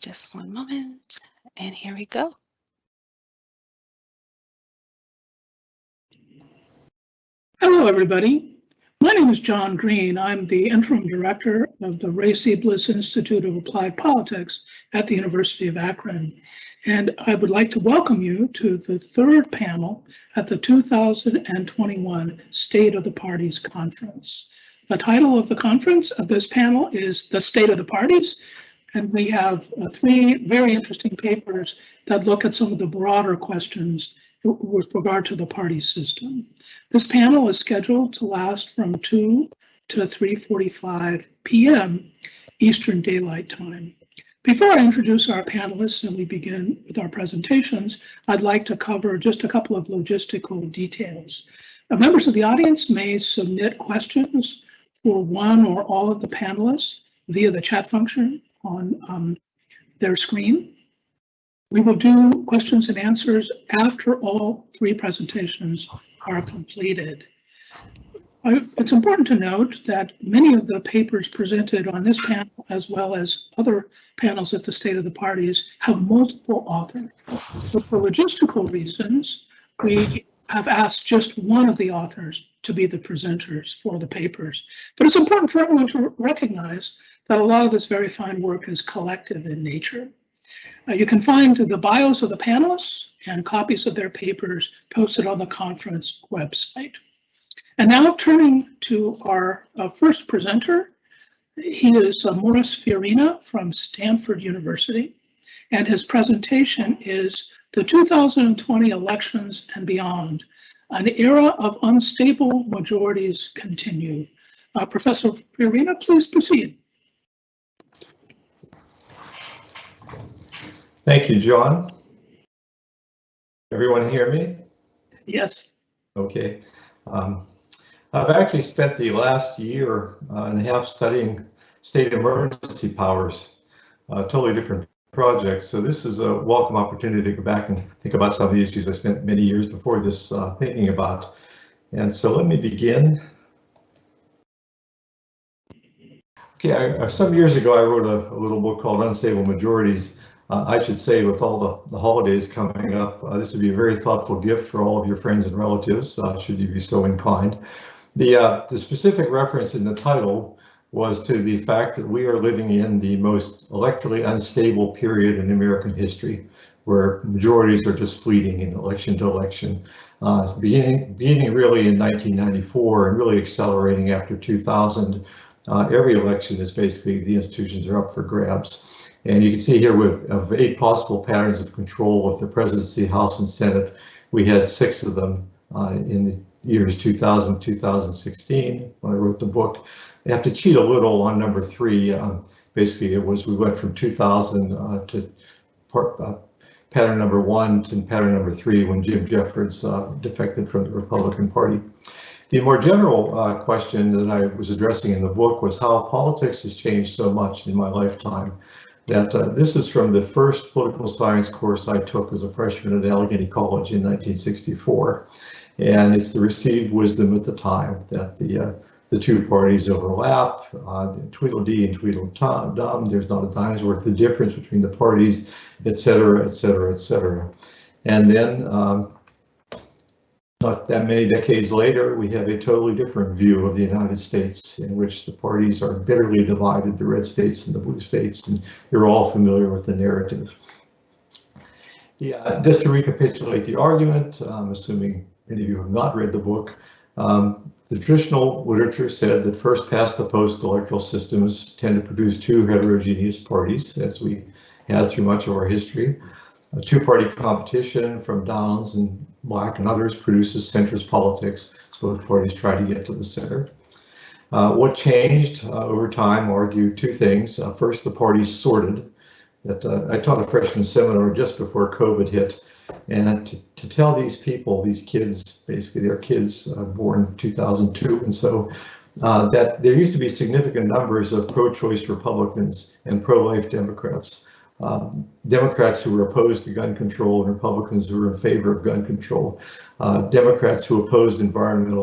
Just one moment, and here we go. Hello, everybody. My name is John Green. I'm the interim director of the Ray C. Bliss Institute of Applied Politics at the University of Akron. And I would like to welcome you to the third panel at the 2021 State of the Parties Conference. The title of the conference of this panel is The State of the Parties. And we have three very interesting papers that look at some of the broader questions with regard to the party system. This panel is scheduled to last from 2 to 3:45 p.m. Eastern Daylight Time. Before I introduce our panelists and we begin with our presentations, I'd like to cover just a couple of logistical details. Members of the audience may submit questions for one or all of the panelists via the chat function on their screen. We will do questions and answers after all three presentations are completed. It's important to note that many of the papers presented on this panel, as well as other panels at the State of the Parties, have multiple authors. But for logistical reasons, we have asked just one of the authors to be the presenters for the papers. But it's important for everyone to recognize that a lot of this very fine work is collective in nature. You can find the bios of the panelists and copies of their papers posted on the conference website. And now turning to our first presenter, he is Morris Fiorina from Stanford University, and his presentation is The 2020 Elections and Beyond, an Era of Unstable Majorities Continue. Professor Fiorina, please proceed. Thank you, John. Everyone hear me? Yes. Okay. I've actually spent the last year and a half studying state emergency powers, totally different projects. So this is a welcome opportunity to go back and think about some of the issues I spent many years before this thinking about. And so let me begin. Okay, some years ago I wrote a little book called Unstable Majorities. I should say, with all the holidays coming up, this would be a very thoughtful gift for all of your friends and relatives, should you be so inclined. The specific reference in the title was to the fact that we are living in the most electorally unstable period in American history, where majorities are just fleeting in election to election, beginning really in 1994 and really accelerating after 2000. Every election is basically, the institutions are up for grabs. And you can see here of 8 possible patterns of control of the presidency, House, and Senate, we had 6 of them in the years 2000, 2016 when I wrote the book. I have to cheat a little on number 3. Basically, we went from 2000 to pattern number 1 to pattern number 3 when Jim Jeffords defected from the Republican Party. The more general question that I was addressing in the book was how politics has changed so much in my lifetime. That this is from the first political science course I took as a freshman at Allegheny College in 1964. And it's the received wisdom at the time that the two parties overlap, Tweedledee and Tweedledum, there's not a dime's worth of difference between the parties, et cetera, et cetera, et cetera. And then not that many decades later, we have a totally different view of the United States in which the parties are bitterly divided, the red states and the blue states, and you're all familiar with the narrative. Yeah, just to recapitulate the argument, assuming many of you have not read the book, the traditional literature said that first past the post electoral systems tend to produce 2 heterogeneous parties, as we had through much of our history. A 2-party competition from Downs and Black and others produces centrist politics, so both parties try to get to the center. What changed over time argued 2 things. First, the parties sorted. I taught a freshman seminar just before COVID hit, and to tell these people, these kids, basically they're kids born 2002, and so that there used to be significant numbers of pro-choice Republicans and pro-life Democrats. Democrats who were opposed to gun control and Republicans who were in favor of gun control. Democrats who opposed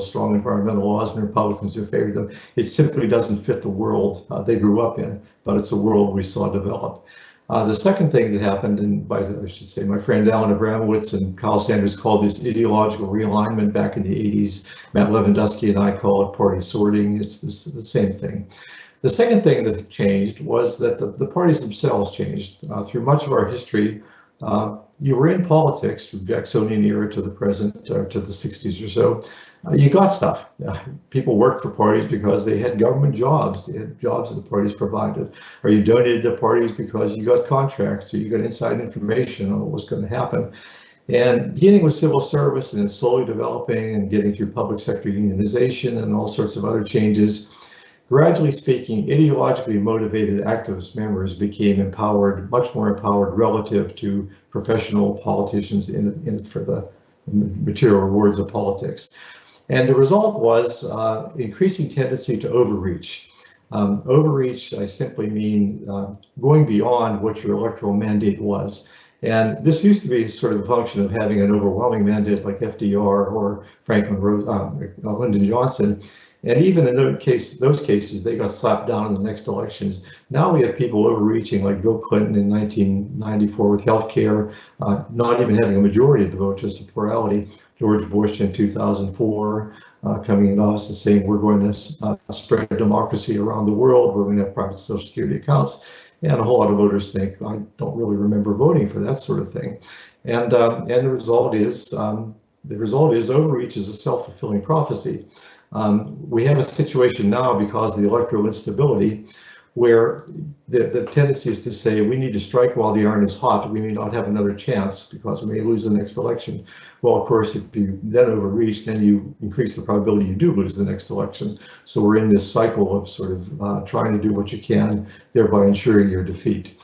strong environmental laws and Republicans who favored them. It simply doesn't fit the world they grew up in, but it's a world we saw develop. The second thing that happened, and I should say my friend Alan Abramowitz and Kyle Sanders called this ideological realignment back in the 80s. Matt Lewandowski and I call it party sorting. It's the same thing. The second thing that changed was that the parties themselves changed. Through much of our history, you were in politics from Jacksonian era to the present, to the 60s or so. You got stuff. People worked for parties because they had government jobs. They had jobs that the parties provided. Or you donated to parties because you got contracts, or you got inside information on what was going to happen. And beginning with civil service and then slowly developing and getting through public sector unionization and all sorts of other changes, gradually speaking, ideologically motivated activist members became empowered, much more empowered relative to professional politicians in it for the material rewards of politics. And the result was increasing tendency to overreach. Overreach, I simply mean going beyond what your electoral mandate was. And this used to be sort of a function of having an overwhelming mandate like FDR or Lyndon Johnson. And even in those cases, they got slapped down in the next elections. Now we have people overreaching like Bill Clinton in 1994 with healthcare, not even having a majority of the vote, just a plurality. George Bush in 2004 coming in office and saying we're going to spread democracy around the world, we're going to have private social security accounts. And a whole lot of voters think, I don't really remember voting for that sort of thing. And the result is overreach is a self-fulfilling prophecy. We have a situation now because of the electoral instability where the tendency is to say we need to strike while the iron is hot. We may not have another chance because we may lose the next election. Well, of course, if you then overreach, then you increase the probability you do lose the next election. So we're in this cycle of sort of trying to do what you can, thereby ensuring your defeat.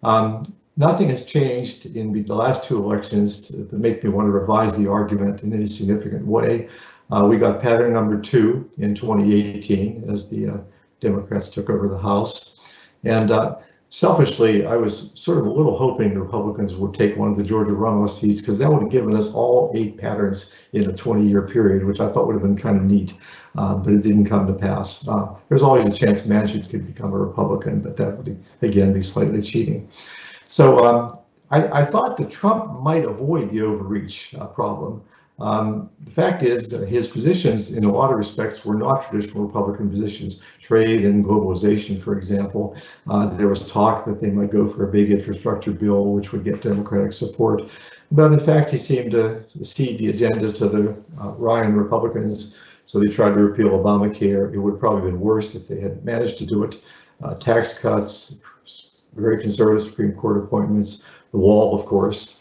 Nothing has changed in the last two elections to make me want to revise the argument in any significant way. We got pattern number 2 in 2018 as the Democrats took over the House. And selfishly, I was sort of a little hoping the Republicans would take one of the Georgia runoff seats because that would have given us all 8 patterns in a 20-year period, which I thought would have been kind of neat, but it didn't come to pass. There's always a chance Manchin could become a Republican, but that would, again, be slightly cheating. So I thought that Trump might avoid the overreach problem. The fact is his positions in a lot of respects were not traditional Republican positions. Trade and globalization, for example, there was talk that they might go for a big infrastructure bill which would get Democratic support. But in fact, he seemed to cede the agenda to the Ryan Republicans. So they tried to repeal Obamacare. It would probably have been worse if they had managed to do it. Tax cuts, very conservative Supreme Court appointments, the wall, of course.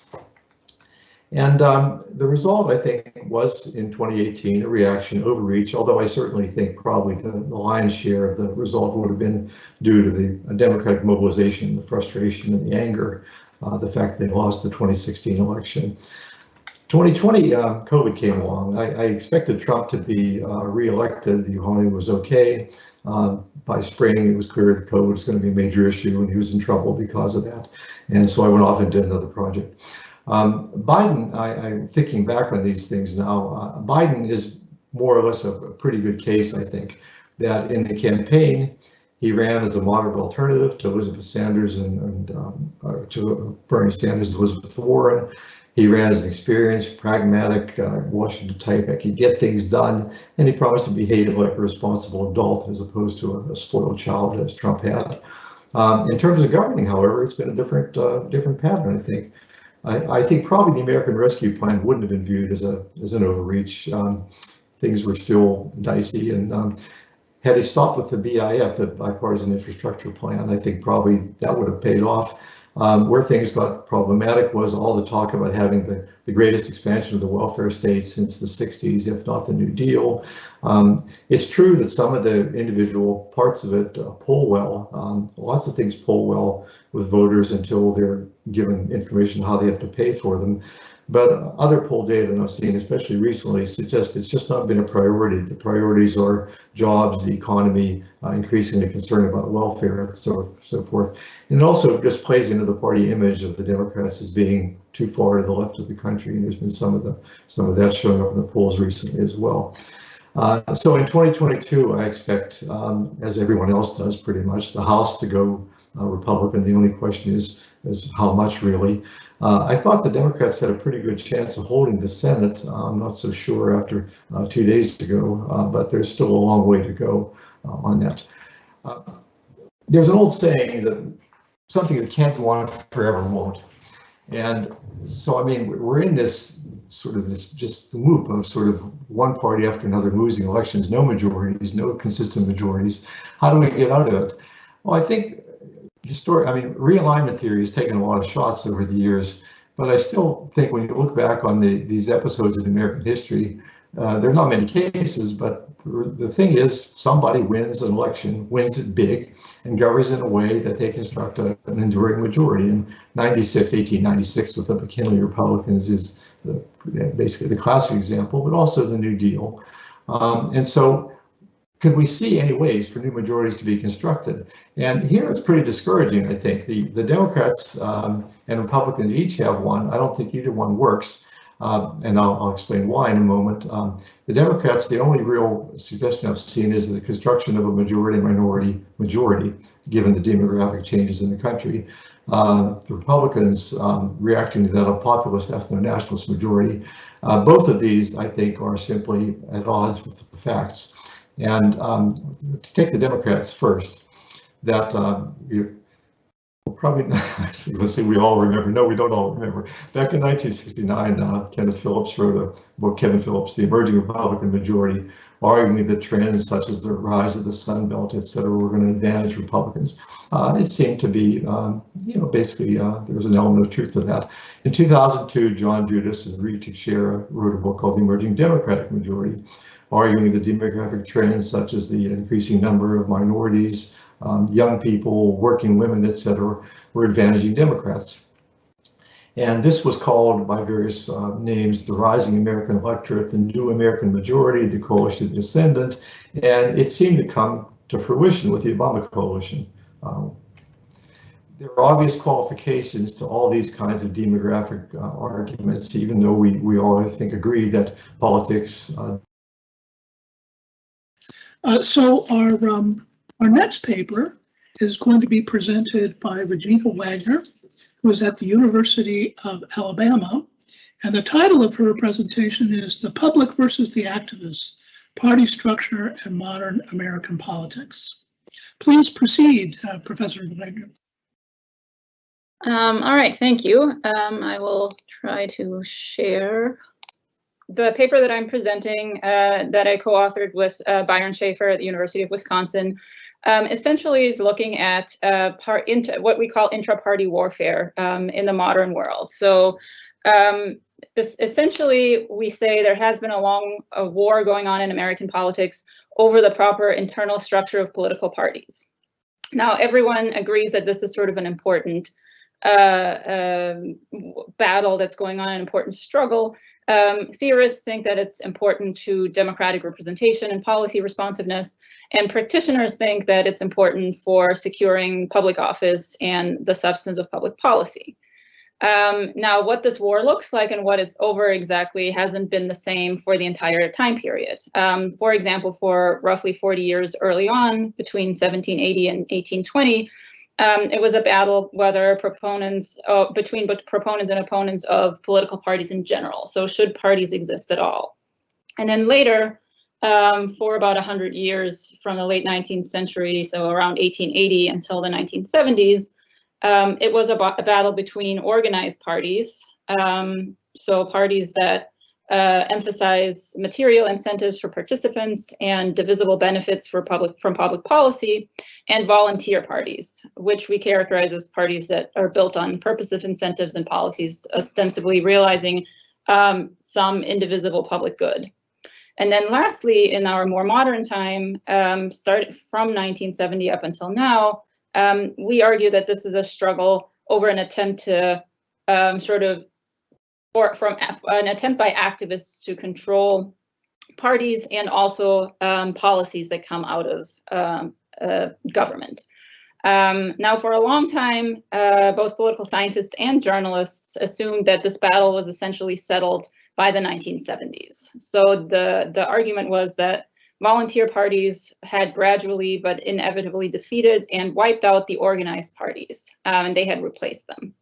And the result, I think, was in 2018 a reaction, overreach, although I certainly think probably the lion's share of the result would have been due to the Democratic mobilization, the frustration and the anger, the fact they lost the 2016 election. 2020, COVID came along. I expected Trump to be re-elected. The economy was okay. By spring, it was clear that COVID was going to be a major issue and he was in trouble because of that. And so I went off and did another project. Biden, I'm thinking back on these things now, Biden is more or less a pretty good case, I think, that in the campaign, he ran as a moderate alternative to Elizabeth Sanders and to Bernie Sanders and Elizabeth Warren. He ran as an experienced, pragmatic, Washington type that could get things done, and he promised to behave like a responsible adult as opposed to a spoiled child as Trump had. In terms of governing, however, it's been a different pattern, I think. I think probably the American Rescue Plan wouldn't have been viewed as an overreach. Things were still dicey, and had he stopped with the BIF, the Bipartisan Infrastructure Plan, I think probably that would have paid off. Where things got problematic was all the talk about having the greatest expansion of the welfare state since the 60s, if not the New Deal. It's true that some of the individual parts of it poll well. Lots of things poll well with voters until they're given information how they have to pay for them. But other poll data that I've seen, especially recently, suggests it's just not been a priority. The priorities are jobs, the economy, increasingly concerned about welfare, and so forth. And it also just plays into the party image of the Democrats as being too far to the left of the country. And there's been some of that showing up in the polls recently as well. So in 2022, I expect, as everyone else does pretty much, the House to go Republican. The only question is how much really. I thought the Democrats had a pretty good chance of holding the Senate. I'm not so sure after 2 days ago, but there's still a long way to go on that. There's an old saying that something that can't go on forever won't. And so, I mean, we're in this just loop of sort of one party after another losing elections, no majorities, no consistent majorities. How do we get out of it? Well, I think realignment theory has taken a lot of shots over the years, but I still think when you look back on these episodes of American history, there are not many cases, but the thing is, somebody wins an election, wins it big, and governs in a way that they construct an enduring majority. And 1896 with the McKinley Republicans is basically the classic example, but also the New Deal. And so, could we see any ways for new majorities to be constructed? And here it's pretty discouraging, I think. The Democrats and Republicans each have one. I don't think either one works. And I'll explain why in a moment. The Democrats, the only real suggestion I've seen is the construction of a majority-minority majority, given the demographic changes in the country. The Republicans reacting to that, a populist ethno-nationalist majority. Both of these, I think, are simply at odds with the facts. And to take the Democrats first, that probably not, let's say we all remember. No, we don't all remember. Back in 1969, Kenneth Phillips wrote a book, Kevin Phillips, The Emerging Republican Majority, arguing that trends such as the rise of the Sun Belt, et cetera, were going to advantage Republicans. It seemed to be, basically there was an element of truth to that. In 2002, John Judas and Rita Teixeira wrote a book called The Emerging Democratic Majority, arguing that demographic trends such as the increasing number of minorities, young people, working women, etc., were advantaging Democrats. And this was called by various names, the Rising American Electorate, the New American Majority, the Coalition of the Ascendant, and it seemed to come to fruition with the Obama coalition. There are obvious qualifications to all these kinds of demographic arguments, even though we all, I think, agree that politics. So our next paper is going to be presented by Regina Wagner, who is at the University of Alabama. And the title of her presentation is The Public versus the Activists, Party Structure and Modern American Politics. Please proceed, Professor Wagner. All right, thank you. I will try to share the paper that I'm presenting that I co-authored with Byron Schaefer at the University of Wisconsin. Essentially is looking at what we call intra-party warfare in the modern world. So essentially we say there has been a war going on in American politics over the proper internal structure of political parties. Now everyone agrees that this is sort of an important battle that's going on, an important struggle. Theorists think that it's important to democratic representation and policy responsiveness, and practitioners think that it's important for securing public office and the substance of public policy. Now, what this war looks like and what it's over exactly hasn't been the same for the entire time period. For example, for roughly 40 years early on, between 1780 and 1820, it was a battle between proponents and opponents of political parties in general. So should parties exist at all? And then later, for about 100 years from the late 19th century, so around 1880 until the 1970s, it was a battle between organized parties. So parties that emphasize material incentives for participants and divisible benefits from public policy, and volunteer parties, which we characterize as parties that are built on purposive incentives and policies, ostensibly realizing some indivisible public good. And then lastly, in our more modern time, started from 1970 up until now, we argue that this is a struggle over an attempt to an attempt by activists to control parties and also policies that come out of government. Now, for a long time, both political scientists and journalists assumed that this battle was essentially settled by the 1970s. So the argument was that volunteer parties had gradually but inevitably defeated and wiped out the organized parties, and they had replaced them.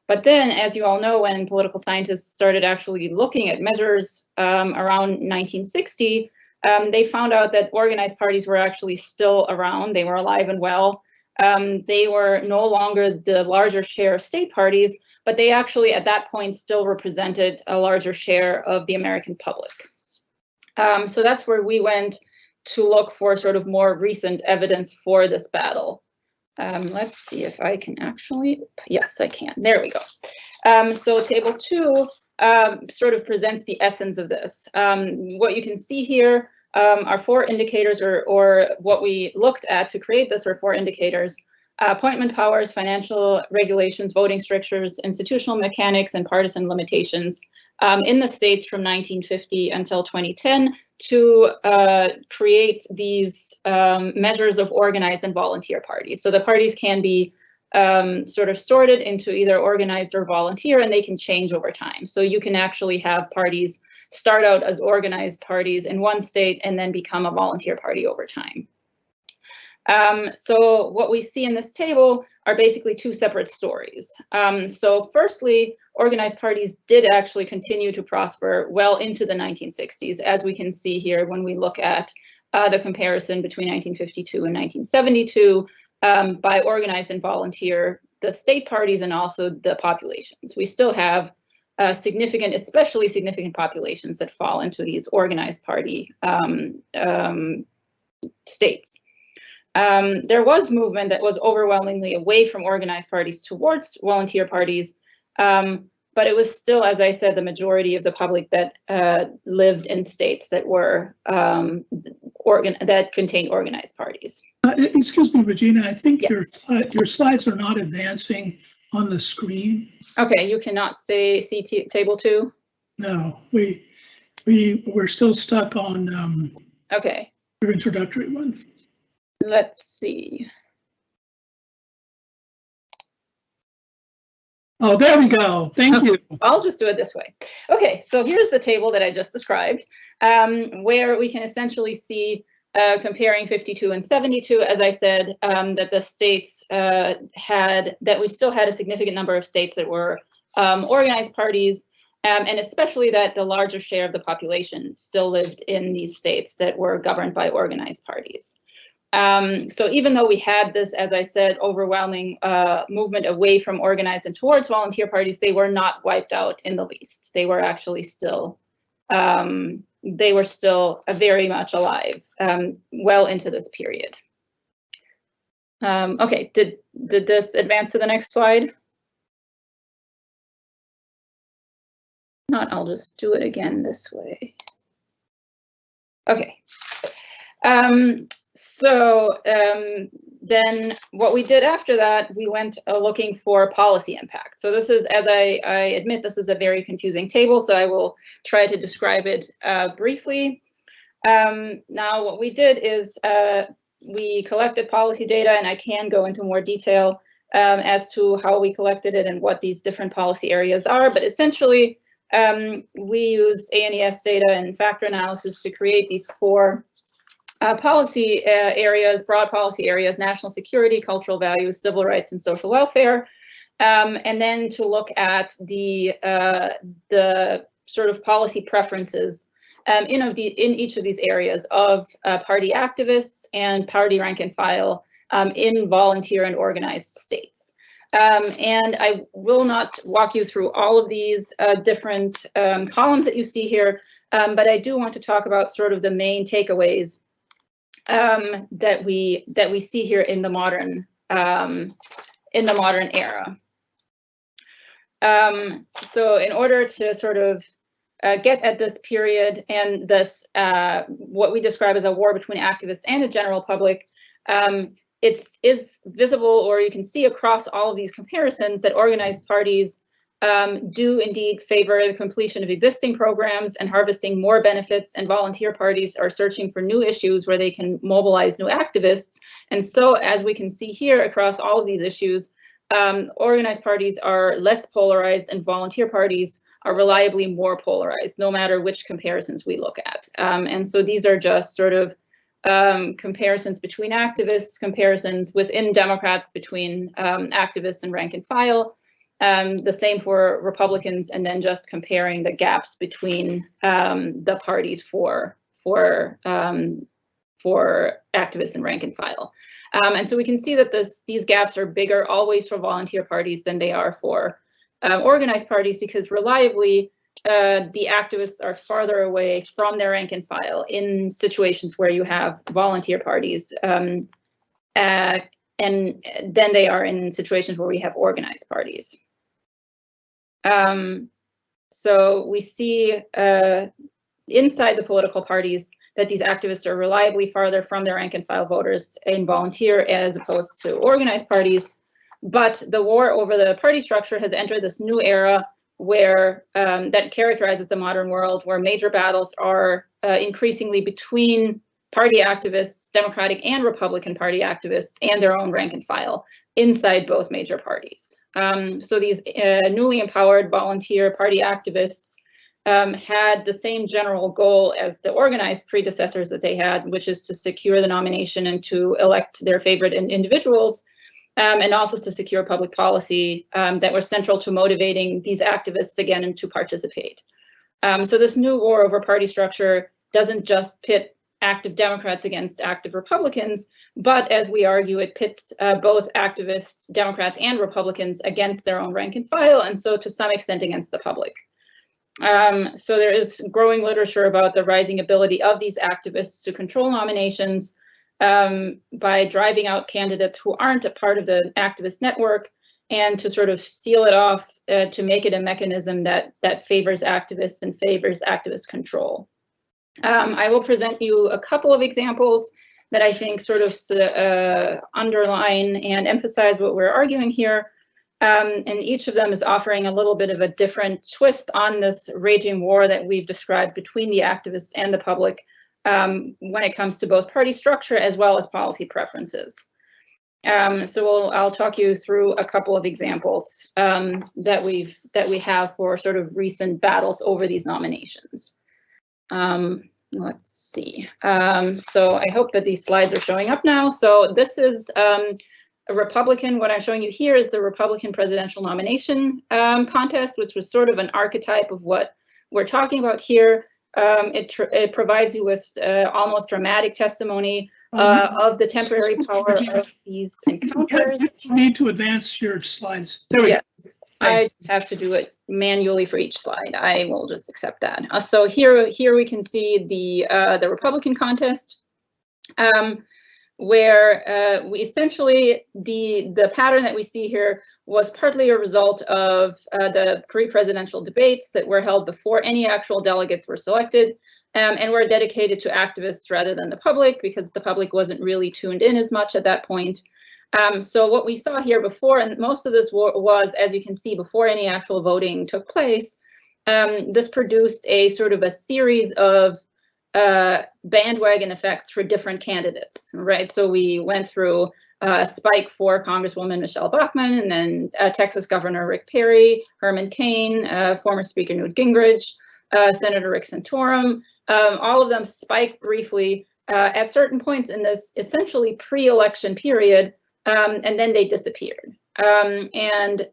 But then, as you all know, when political scientists started actually looking at measures around 1960, they found out that organized parties were actually still around. They were alive and well. They were no longer the larger share of state parties, but they actually at that point still represented a larger share of the American public. So that's where we went to look for sort of more recent evidence for this battle. Let's see if I can actually, yes, I can. There we go. So table 2 sort of presents the essence of this. What you can see here are 4 indicators, or what we looked at to create this are 4 indicators: appointment powers, financial regulations, voting strictures, institutional mechanics, and partisan limitations in the states from 1950 until 2010 to create these measures of organized and volunteer parties. So the parties can be sort of sorted into either organized or volunteer, and they can change over time. So you can actually have parties start out as organized parties in one state and then become a volunteer party over time. So what we see in this table are basically 2 separate stories. So firstly, organized parties did actually continue to prosper well into the 1960s, as we can see here when we look at the comparison between 1952 and 1972 by organized and volunteer, the state parties and also the populations. We still have significant, especially significant populations that fall into these organized party states. There was movement that was overwhelmingly away from organized parties towards volunteer parties, but it was still, as I said, the majority of the public that lived in states that were that contained organized parties. Excuse me, Regina, I think Yes. your slides are not advancing on the screen. Okay, you cannot see table 2? No, we're still stuck on Okay. your introductory one. Let's see. Oh, there we go. Thank you. I'll just do it this way. Okay, so here's the table that I just described, where we can essentially see comparing 52 and 72, as I said, that the states that we still had a significant number of states that were organized parties, and especially that the larger share of the population still lived in these states that were governed by organized parties. So even though we had this, as I said, overwhelming movement away from organized and towards volunteer parties, they were not wiped out in the least. They were actually still, very much alive well into this period. Okay, did this advance to the next slide? Not, I'll just do it again this way. Okay. So then what we did after that, we went looking for policy impact. So this is, as I admit, this is a very confusing table, so I will try to describe it briefly. Now what we did is we collected policy data, and I can go into more detail as to how we collected it and what these different policy areas are, but essentially we used ANES data and factor analysis to create these 4 policy areas, broad policy areas: national security, cultural values, civil rights, and social welfare, and then to look at the sort of policy preferences in each of these areas of party activists and party rank and file in volunteer and organized states. And I will not walk you through all of these different columns that you see here, but I do want to talk about sort of the main takeaways that we see here in the modern era. So in order to sort of get at this period and this what we describe as a war between activists and the general public, it is visible, or you can see across all of these comparisons, that organized parties do indeed favor the completion of existing programs and harvesting more benefits, and volunteer parties are searching for new issues where they can mobilize new activists. And so, as we can see here across all of these issues, organized parties are less polarized and volunteer parties are reliably more polarized, no matter which comparisons we look at. And so these are just sort of comparisons between activists, comparisons within Democrats between activists and rank and file, the same for Republicans, and then just comparing the gaps between the parties for activists and rank and file. And so we can see that these gaps are bigger always for volunteer parties than they are for organized parties, because reliably the activists are farther away from their rank and file in situations where you have volunteer parties, and than they are in situations where we have organized parties. So we see inside the political parties that these activists are reliably farther from their rank and file voters in volunteer as opposed to organized parties. But the war over the party structure has entered this new era where that characterizes the modern world, where major battles are increasingly between party activists, Democratic and Republican Party activists, and their own rank and file inside both major parties. So these newly empowered volunteer party activists had the same general goal as the organized predecessors that they had, which is to secure the nomination and to elect their favorite individuals, and also to secure public policy that was central to motivating these activists again and to participate. So this new war over party structure doesn't just pit active Democrats against active Republicans, but as we argue, it pits both activists, Democrats and Republicans against their own rank and file, and so to some extent against the public. So there is growing literature about the rising ability of these activists to control nominations by driving out candidates who aren't a part of the activist network, and to sort of seal it off to make it a mechanism that favors activists and favors activist control. I will present you a couple of examples that I think sort of underline and emphasize what we're arguing here. And each of them is offering a little bit of a different twist on this raging war that we've described between the activists and the public when it comes to both party structure as well as policy preferences. So I'll talk you through a couple of examples that we have for sort of recent battles over these nominations. Let's see. So I hope that these slides are showing up now. So this is a Republican. What I'm showing you here is the Republican presidential nomination contest, which was sort of an archetype of what we're talking about here. It provides you with almost dramatic testimony of the temporary power of these encounters. You need to advance your slides. There we go. I have to do it manually for each slide. I will just accept that. So here we can see the Republican contest, where we essentially the pattern that we see here was partly a result of the pre-presidential debates that were held before any actual delegates were selected, and were dedicated to activists rather than the public, because the public wasn't really tuned in as much at that point. So what we saw here before, and most of this was, as you can see, before any actual voting took place, this produced a sort of a series of bandwagon effects for different candidates, right? So we went through a spike for Congresswoman Michelle Bachmann, and then Texas Governor Rick Perry, Herman Cain, former Speaker Newt Gingrich, Senator Rick Santorum. All of them spiked briefly at certain points in this essentially pre-election period, and then they disappeared. And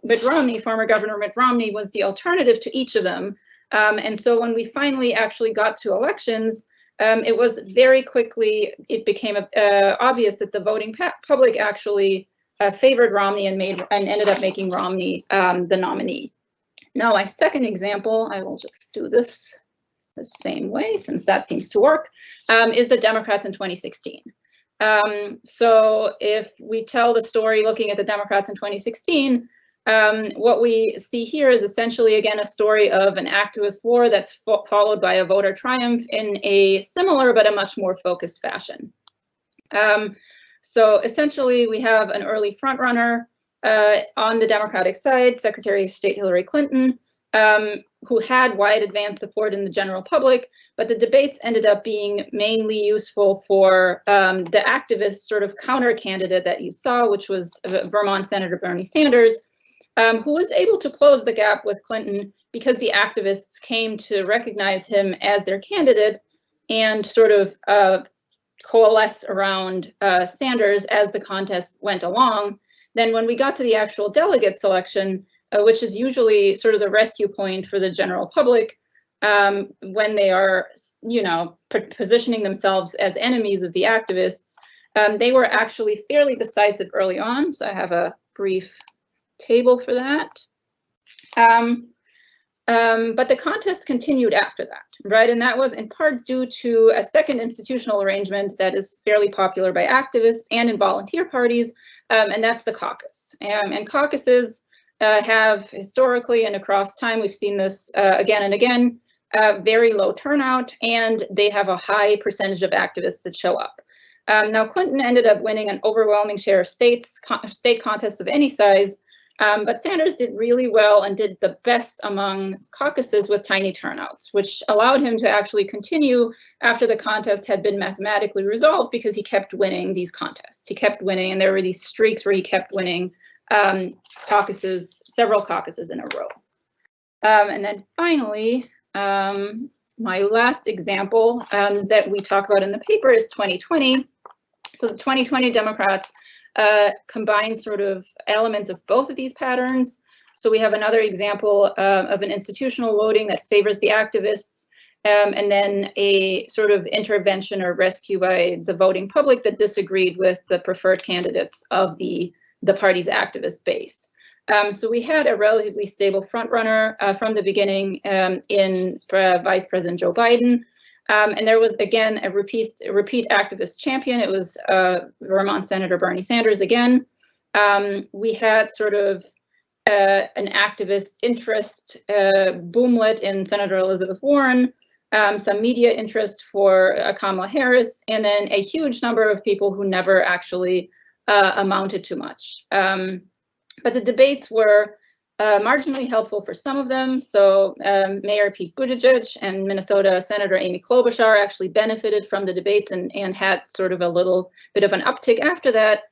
Mitt Romney, former Governor Mitt Romney, was the alternative to each of them. And so when we finally actually got to elections, it was very quickly, it became obvious that the voting public actually favored Romney and ended up making Romney the nominee. Now, my second example, I will just do this the same way since that seems to work, is the Democrats in 2016. So if we tell the story looking at the Democrats in 2016, what we see here is essentially, again, a story of an activist war that's followed by a voter triumph in a similar but a much more focused fashion. So essentially, we have an early frontrunner on the Democratic side, Secretary of State Hillary Clinton, who had wide advance support in the general public, but the debates ended up being mainly useful for the activist sort of counter candidate that you saw, which was Vermont Senator Bernie Sanders, who was able to close the gap with Clinton because the activists came to recognize him as their candidate and sort of coalesce around Sanders as the contest went along. Then when we got to the actual delegate selection, which is usually sort of the rescue point for the general public, when they are, you know, positioning themselves as enemies of the activists, they were actually fairly decisive early on. So I have a brief table for that. But the contest continued after that, right? And that was in part due to a second institutional arrangement that is fairly popular by activists and in volunteer parties, and that's the caucus. And caucuses have historically and across time, we've seen this again and again, very low turnout, and they have a high percentage of activists that show up. Now, Clinton ended up winning an overwhelming share of state contests of any size, but Sanders did really well and did the best among caucuses with tiny turnouts, which allowed him to actually continue after the contest had been mathematically resolved because he kept winning these contests. He kept winning, and there were these streaks where he kept winning caucuses, several caucuses in a row. And then finally, my last example that we talk about in the paper is 2020. So the 2020 Democrats combine sort of elements of both of these patterns. So we have another example of an institutional voting that favors the activists, and then a sort of intervention or rescue by the voting public that disagreed with the preferred candidates of the party's activist base. So we had a relatively stable frontrunner from the beginning in Vice President Joe Biden. And there was, again, a repeat activist champion. It was Vermont Senator Bernie Sanders again. We had sort of an activist interest boomlet in Senator Elizabeth Warren, some media interest for Kamala Harris, and then a huge number of people who never actually amounted to much. But the debates were marginally helpful for some of them. So Mayor Pete Buttigieg and Minnesota Senator Amy Klobuchar actually benefited from the debates and had sort of a little bit of an uptick after that.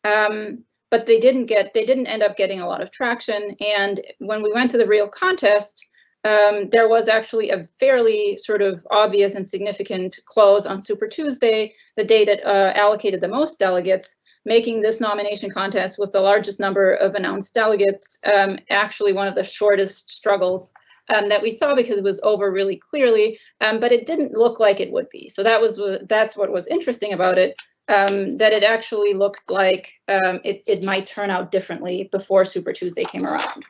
But they didn't end up getting a lot of traction. And when we went to the real contest, there was actually a fairly sort of obvious and significant close on Super Tuesday, the day that allocated the most delegates, making this nomination contest with the largest number of announced delegates actually one of the shortest struggles that we saw, because it was over really clearly, but it didn't look like it would be. So that's what was interesting about it, that it actually looked like it might turn out differently before Super Tuesday came around.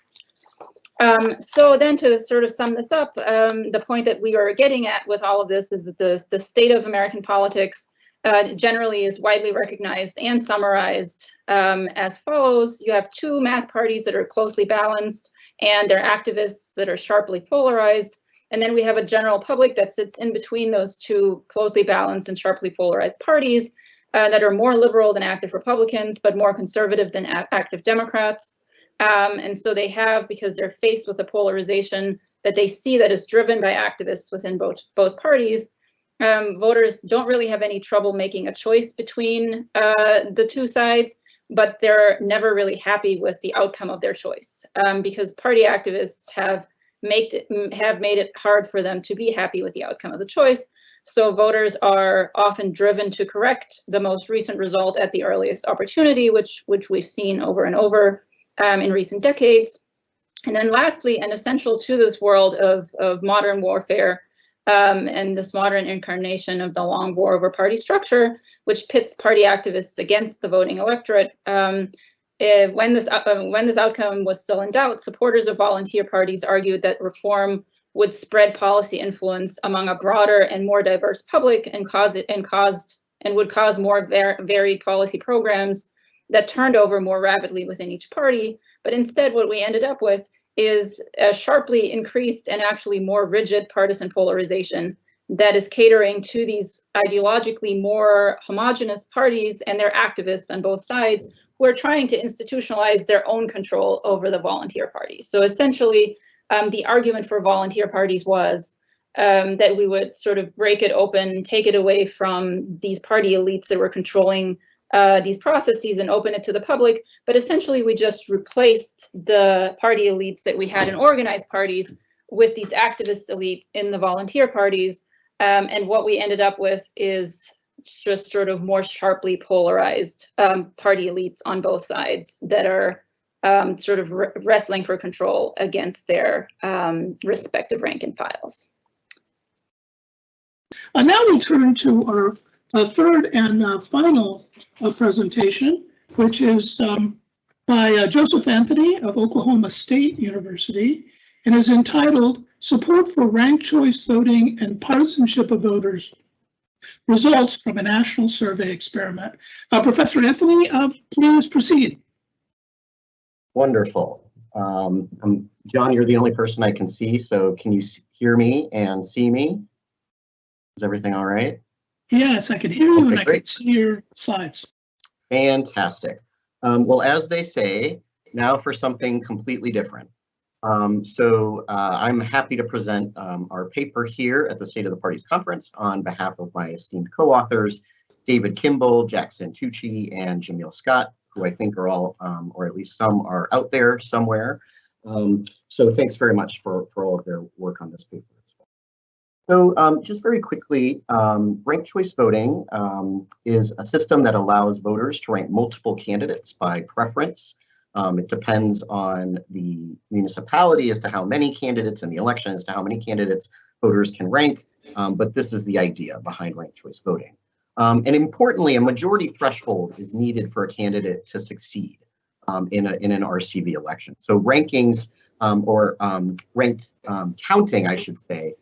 So then to sort of sum this up, the point that we are getting at with all of this is that the state of American politics generally is widely recognized and summarized as follows. You have two mass parties that are closely balanced, and they're activists that are sharply polarized. And then we have a general public that sits in between those two closely balanced and sharply polarized parties that are more liberal than active Republicans, but more conservative than active Democrats. And so they have, because they're faced with a polarization that they see that is driven by activists within both parties, voters don't really have any trouble making a choice between the two sides, but they're never really happy with the outcome of their choice, because party activists have made it hard for them to be happy with the outcome of the choice. So voters are often driven to correct the most recent result at the earliest opportunity, which we've seen over and over in recent decades. And then lastly, and essential to this world of modern warfare, and this modern incarnation of the long war over party structure, which pits party activists against the voting electorate. When this outcome was still in doubt, supporters of volunteer parties argued that reform would spread policy influence among a broader and more diverse public and would cause more varied policy programs that turned over more rapidly within each party. But instead, what we ended up with is a sharply increased and actually more rigid partisan polarization that is catering to these ideologically more homogenous parties and their activists on both sides who are trying to institutionalize their own control over the volunteer parties. So essentially, the argument for volunteer parties was that we would sort of break it open, take it away from these party elites that were controlling these processes and open it to the public. But essentially, we just replaced the party elites that we had in organized parties with these activist elites in the volunteer parties. And what we ended up with is just sort of more sharply polarized party elites on both sides that are sort of wrestling for control against their respective rank and files. Now we'll turn to our third and final presentation, which is by Joseph Anthony of Oklahoma State University, and is entitled Support for Ranked Choice Voting and Partisanship of Voters, Results from a National Survey Experiment. Professor Anthony, please proceed. Wonderful. John, you're the only person I can see, so can you hear me and see me? Is everything all right? Yes, I can hear you, Okay, and I great. can see your slides. Fantastic. Well, as they say, now for something completely different. I'm happy to present our paper here at the State of the Parties Conference on behalf of my esteemed co-authors, David Kimball, Jackson Tucci, and Jamil Scott, who I think are all, or at least some are out there somewhere. So thanks very much for all of their work on this paper as well. So just very quickly, ranked choice voting is a system that allows voters to rank multiple candidates by preference. It depends on the municipality as to how many candidates and the election as to how many candidates voters can rank, but this is the idea behind ranked choice voting. And importantly, a majority threshold is needed for a candidate to succeed in an RCV election. So rankings or ranked counting, I should say,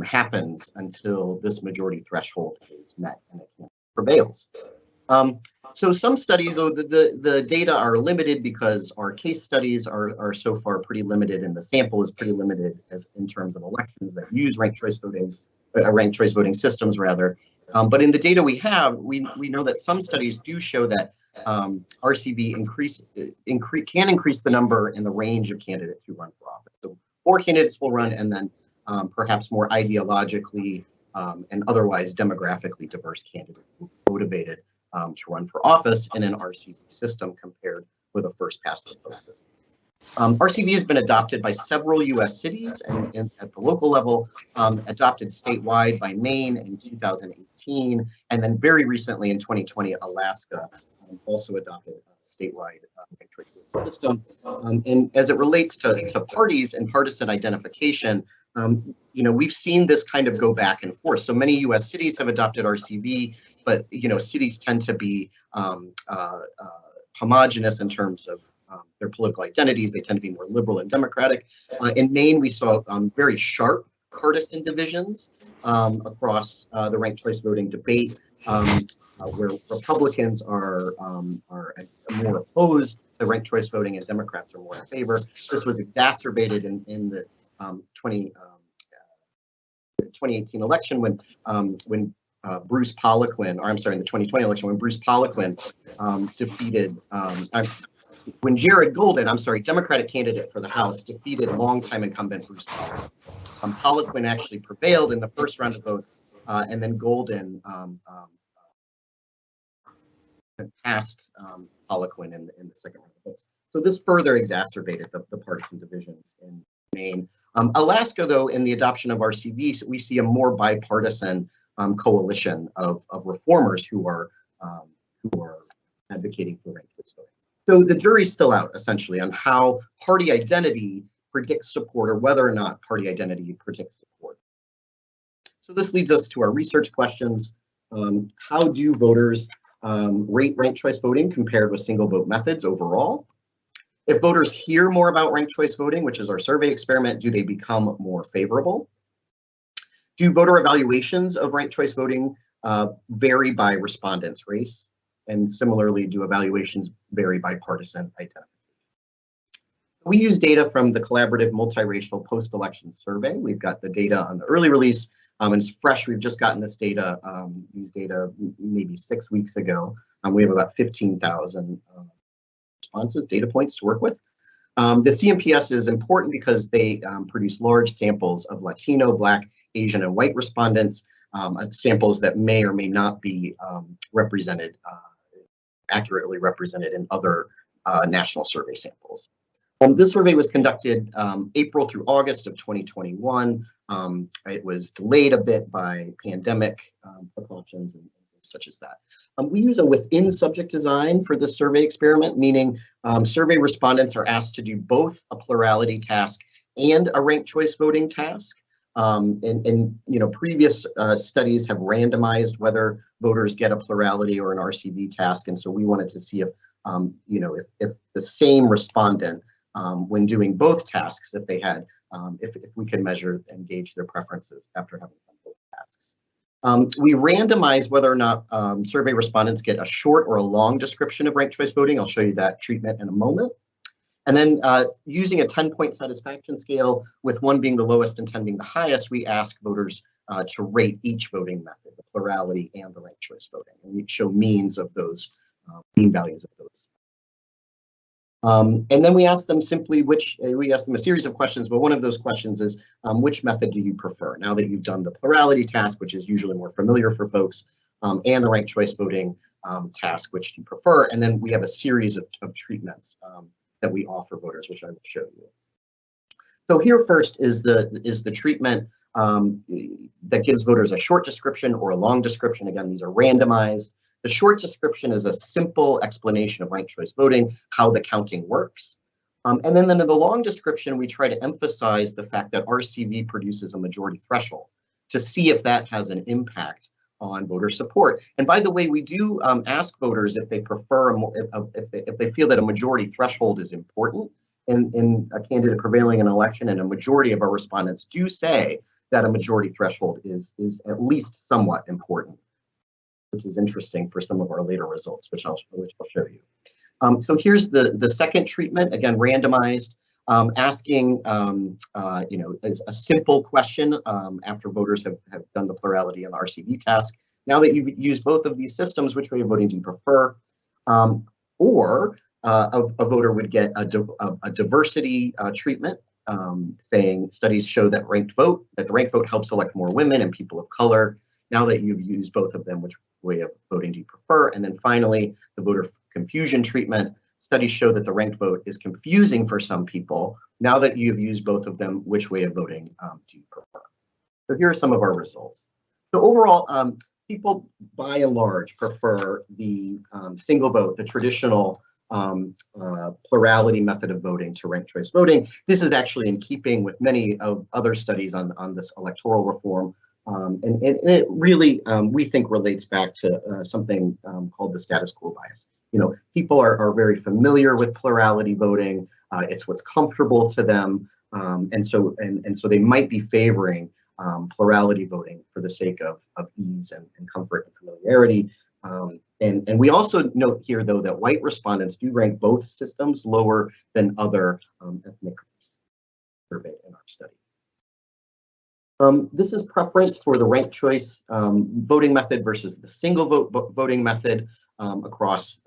happens until this majority threshold is met and it prevails. So some studies, though the data are limited because our case studies are so far pretty limited, and the sample is pretty limited as in terms of elections that use ranked choice voting systems rather. But in the data we have, we know that some studies do show that RCV can increase the number and the range of candidates who run for office. So more candidates will run, and then perhaps more ideologically and otherwise demographically diverse candidates will be motivated to run for office in an RCV system compared with a first past the post system. RCV has been adopted by several US cities and at the local level, adopted statewide by Maine in 2018, and then very recently in 2020, Alaska also adopted a statewide system. And as it relates to parties and partisan identification, we've seen this kind of go back and forth. So many US cities have adopted RCV, but cities tend to be homogenous in terms of their political identities. They tend to be more liberal and democratic. In Maine, we saw very sharp partisan divisions across the ranked choice voting debate, where Republicans are more opposed to ranked choice voting and Democrats are more in favor. This was exacerbated in the 2018 election when Bruce Poliquin, or I'm sorry, in the 2020 election when Bruce Poliquin defeated, when Jared Golden, Democratic candidate for the House, defeated longtime incumbent Bruce Poliquin. Poliquin actually prevailed in the first round of votes, and then Golden passed Poliquin in the second round of votes. So this further exacerbated the partisan divisions in Maine. Alaska, though, in the adoption of RCV, we see a more bipartisan coalition of reformers who are advocating for ranked choice voting. So the jury's still out, essentially, on how party identity predicts support, or whether or not party identity predicts support. So this leads us to our research questions. How do voters rate ranked choice voting compared with single vote methods overall? If voters hear more about ranked choice voting, which is our survey experiment, do they become more favorable? Do voter evaluations of ranked choice voting vary by respondents' race? And similarly, do evaluations vary by partisan identification? We use data from the collaborative multiracial post-election survey. We've got the data on the early release, and it's fresh. We've just gotten these data maybe 6 weeks ago. We have about 15,000 responses, data points to work with. The CMPS is important because they produce large samples of Latino, Black, Asian, and white respondents, samples that may or may not be accurately represented in other national survey samples. This survey was conducted April through August of 2021. It was delayed a bit by pandemic precautions and such as that. We use a within subject design for the survey experiment, meaning survey respondents are asked to do both a plurality task and a ranked choice voting task. Previous studies have randomized whether voters get a plurality or an RCV task, and so we wanted to see if if the same respondent, when doing both tasks, if they had, if we could measure and gauge their preferences after having done both tasks. We randomize whether or not survey respondents get a short or a long description of ranked choice voting. I'll show you that treatment in a moment. And then using a 10-point satisfaction scale, with 1 being the lowest and 10 being the highest, we ask voters to rate each voting method, the plurality and the ranked choice voting. And we show means of those, mean values of those. And then we ask them simply we ask them a series of questions, but one of those questions is, which method do you prefer? Now that you've done the plurality task, which is usually more familiar for folks, and the ranked choice voting task, which do you prefer? And then we have a series of treatments that we offer voters, which I will show you. So here first is the treatment that gives voters a short description or a long description. Again, these are randomized. The short description is a simple explanation of ranked choice voting, how the counting works. And then in the long description, we try to emphasize the fact that RCV produces a majority threshold to see if that has an impact on voter support. And by the way, we do ask voters if they prefer, if they feel that a majority threshold is important in a candidate prevailing in an election, and a majority of our respondents do say that a majority threshold is at least somewhat important, which is interesting for some of our later results, which I'll show you. So here's the second treatment, again randomized, asking a simple question after voters have done the plurality and the RCV task. Now that you've used both of these systems, which way of voting do you prefer? Or a voter would get a diversity treatment, saying studies show that the ranked vote helps elect more women and people of color. Now that you've used both of them, which way of voting do you prefer? And then finally, the voter confusion treatment. Studies show that the ranked vote is confusing for some people. Now that you've used both of them, which way of voting do you prefer? So here are some of our results. So overall, people by and large prefer the single vote, the traditional plurality method of voting to ranked choice voting. This is actually in keeping with many of other studies on this electoral reform. And it really, we think, relates back to something called the status quo bias. People are very familiar with plurality voting. It's what's comfortable to them, and so they might be favoring plurality voting for the sake of ease and comfort and familiarity. And we also note here, though, that white respondents do rank both systems lower than other ethnic groups surveyed in our study. This is preference for the ranked choice voting method versus the single vote voting method across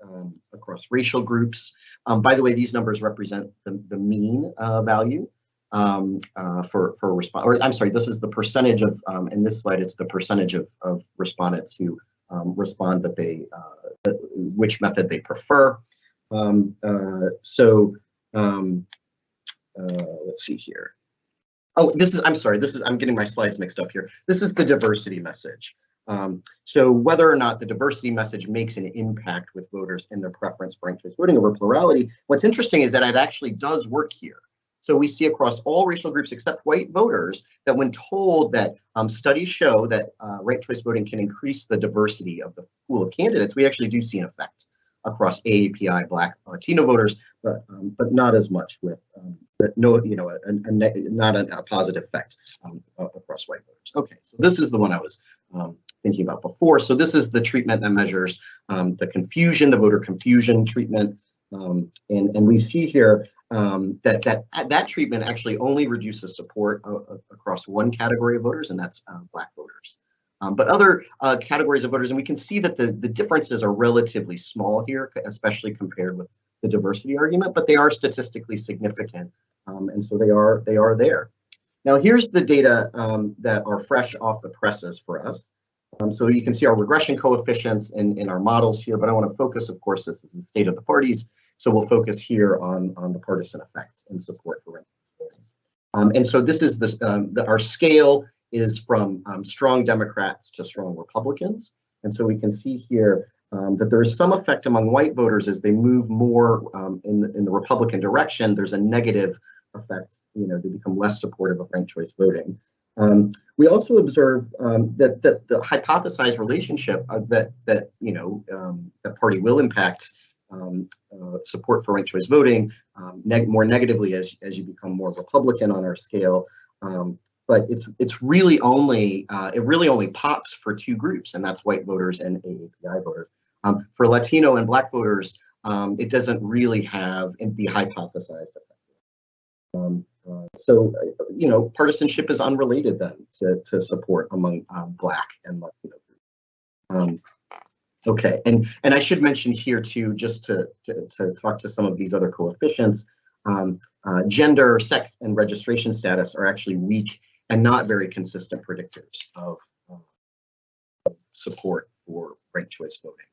racial groups. By the way, these numbers represent the mean value for response. Or I'm sorry, this is the percentage of in this slide. It's the percentage of respondents who respond that they which method they prefer. Let's see here. Oh, I'm getting my slides mixed up here. This is the diversity message. So whether or not the diversity message makes an impact with voters in their preference for ranked choice voting over plurality, what's interesting is that it actually does work here. So we see across all racial groups except white voters that when told that studies show that ranked choice voting can increase the diversity of the pool of candidates, we actually do see an effect across AAPI, Black, Latino voters, but not as much with not a positive effect across white voters. Okay, so this is the one I was thinking about before. So this is the treatment that measures the confusion, the voter confusion treatment, and we see here that treatment actually only reduces support across one category of voters, and that's Black voters. But other categories of voters, and we can see that the differences are relatively small here, especially compared with the diversity argument, but they are statistically significant, and so they are there. Now here's the data that are fresh off the presses for us. So you can see our regression coefficients in our models here, but I want to focus, of course, this is the state of the parties, so we'll focus here on the partisan effects and support for ranked voting. And so this is our scale is from strong Democrats to strong Republicans. And so we can see here that there is some effect among white voters as they move more in the Republican direction. There's a negative effect, they become less supportive of ranked choice voting. We also observe that the hypothesized relationship that the party will impact support for ranked choice voting more negatively as you become more Republican on our scale. But it's really only it really only pops for two groups, and that's white voters and AAPI voters. For Latino and Black voters, it doesn't really have the hypothesized effect. So partisanship is unrelated then to support among Black and Latino groups. Okay, and I should mention here too, just to talk to some of these other coefficients, gender, sex, and registration status are actually weak and not very consistent predictors of support for ranked choice voting.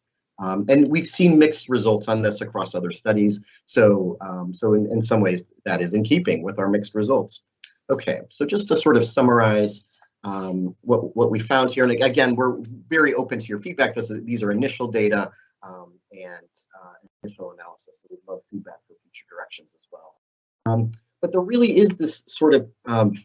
And we've seen mixed results on this across other studies. So in some ways that is in keeping with our mixed results. Okay, so just to sort of summarize what we found here, and again, we're very open to your feedback. These are initial data and initial analysis, so we'd love feedback for future directions as well. But there really is this sort of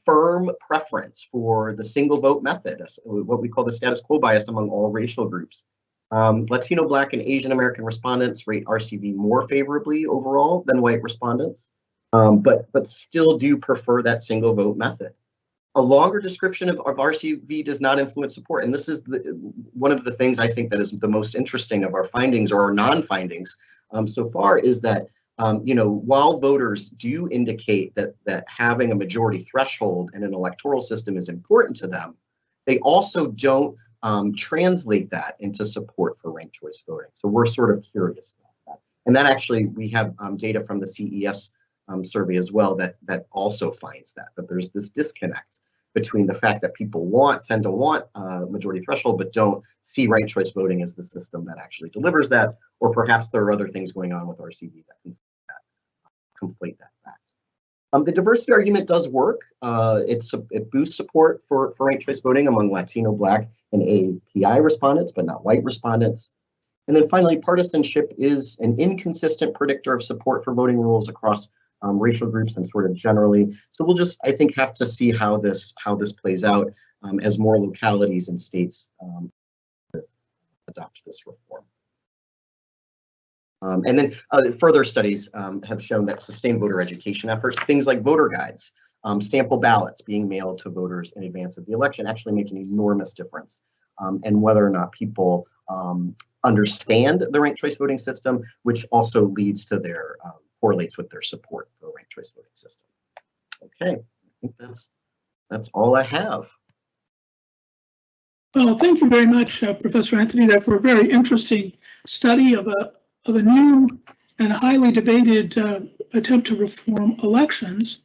firm preference for the single vote method, what we call the status quo bias among all racial groups. Latino, Black, and Asian American respondents rate RCV more favorably overall than white respondents, but still do prefer that single vote method. A longer description of RCV does not influence support, and this is one of the things I think that is the most interesting of our findings or our non-findings so far is that while voters do indicate that having a majority threshold in an electoral system is important to them, they also don't translate that into support for ranked choice voting. So we're sort of curious about that. And that actually, we have data from the CES survey as well that also finds that there's this disconnect between the fact that people tend to want majority threshold, but don't see ranked choice voting as the system that actually delivers that, or perhaps there are other things going on with RCV that can conflate that fact. The diversity argument does work. It boosts support for ranked choice voting among Latino, Black, and AAPI respondents, but not white respondents. And then finally, partisanship is an inconsistent predictor of support for voting rules across racial groups and sort of generally. So we'll just, I think, have to see how this plays out as more localities and states adopt this reform. And then further studies have shown that sustained voter education efforts, things like voter guides, sample ballots being mailed to voters in advance of the election actually make an enormous difference. And whether or not people understand the ranked choice voting system, which also leads to their correlates with their support for the ranked choice voting system. Okay, I think that's all I have. Well, thank you very much, Professor Anthony, for a very interesting study of a new and highly debated attempt to reform elections.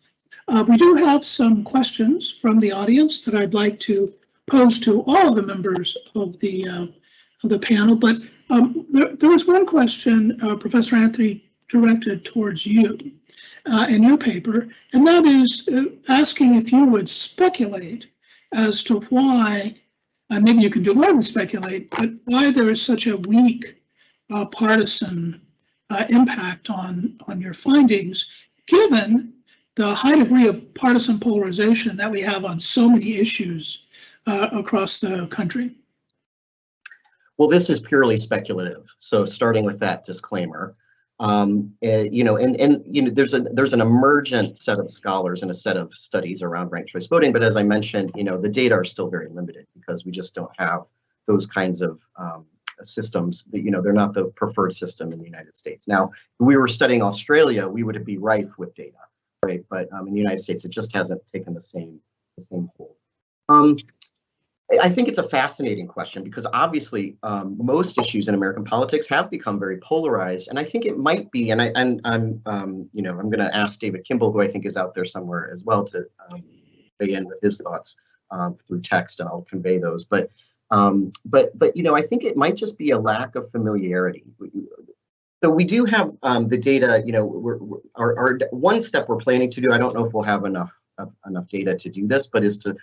We do have some questions from the audience that I'd like to pose to all of the members of the panel, but there was one question, Professor Anthony, directed towards you in your paper, and that is asking if you would speculate as to why, maybe you can do more than speculate, but why there is such a weak partisan impact on your findings, given the high degree of partisan polarization that we have on so many issues across the country. Well, this is purely speculative. So starting with that disclaimer, there's an emergent set of scholars and a set of studies around ranked choice voting. But as I mentioned, the data are still very limited because we just don't have those kinds of systems. They're not the preferred system in the United States. Now, if we were studying Australia, we would be rife with data, right? But in the United States, it just hasn't taken the same hold. I think it's a fascinating question because obviously most issues in American politics have become very polarized, and I think it might be. And I'm going to ask David Kimball, who I think is out there somewhere as well, to weigh in with his thoughts through text, and I'll convey those. But I think it might just be a lack of familiarity. So we do have the data. Our one step we're planning to do. I don't know if we'll have enough enough data to do this, but is to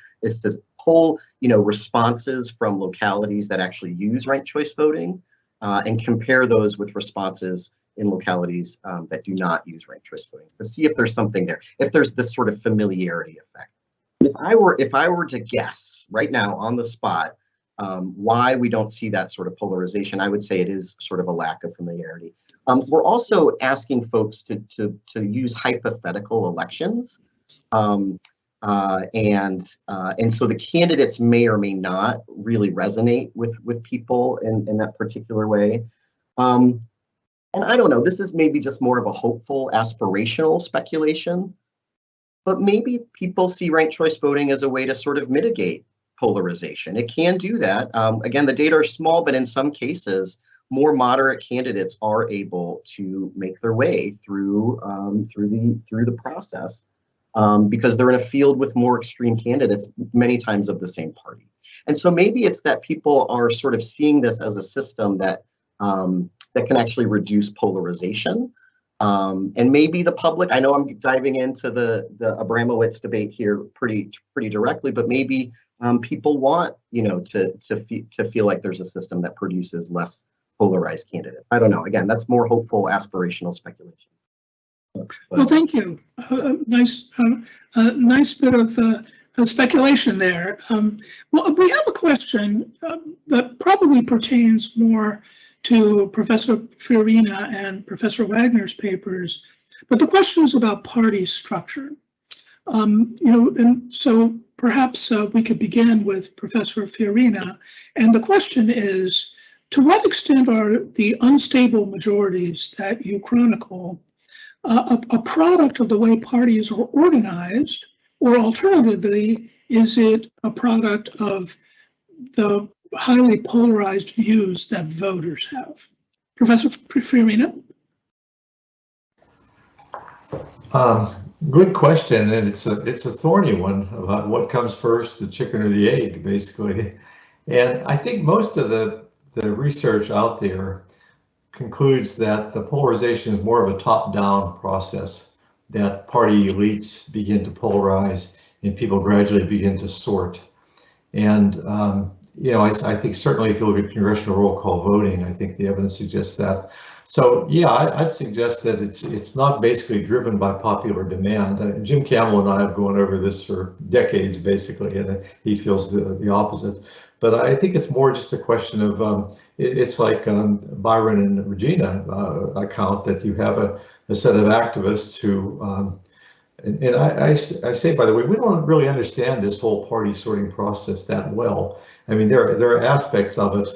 pull, responses from localities that actually use ranked choice voting and compare those with responses in localities that do not use ranked choice voting, to see if there's something there, if there's this sort of familiarity effect. If I were to guess right now on the spot why we don't see that sort of polarization, I would say it is sort of a lack of familiarity. We're also asking folks to use hypothetical elections, and so the candidates may or may not really resonate with people in that particular way. And I don't know, this is maybe just more of a hopeful, aspirational speculation, but maybe people see ranked choice voting as a way to sort of mitigate polarization. It can do that. Again, the data are small, but in some cases, more moderate candidates are able to make their way through the process because they're in a field with more extreme candidates, many times of the same party. And so maybe it's that people are sort of seeing this as a system that that can actually reduce polarization. And maybe the public, I know I'm diving into the Abramowitz debate here pretty directly, but maybe people want, to feel like there's a system that produces less polarized candidates. I don't know. Again, that's more hopeful, aspirational speculation. Well, thank you. Nice bit of speculation there. Well, we have a question that probably pertains more to Professor Fiorina and Professor Wagner's papers, but the question is about party structure. And so perhaps we could begin with Professor Fiorina, and the question is, to what extent are the unstable majorities that you chronicle a product of the way parties are organized, or alternatively, is it a product of the highly polarized views that voters have? Professor Fiorina? Good question, and it's a thorny one about what comes first, the chicken or the egg, basically. And I think most of the research out there concludes that the polarization is more of a top-down process, that party elites begin to polarize and people gradually begin to sort. And I think certainly if you look at congressional roll call voting, I think the evidence suggests that. So yeah, I'd suggest that it's not basically driven by popular demand. Jim Campbell and I have gone over this for decades, basically, and he feels the opposite. But I think it's more just a question of, it's like Byron and Regina account, that you have a set of activists who, and I say, by the way, we don't really understand this whole party sorting process that well. I mean, there are aspects of it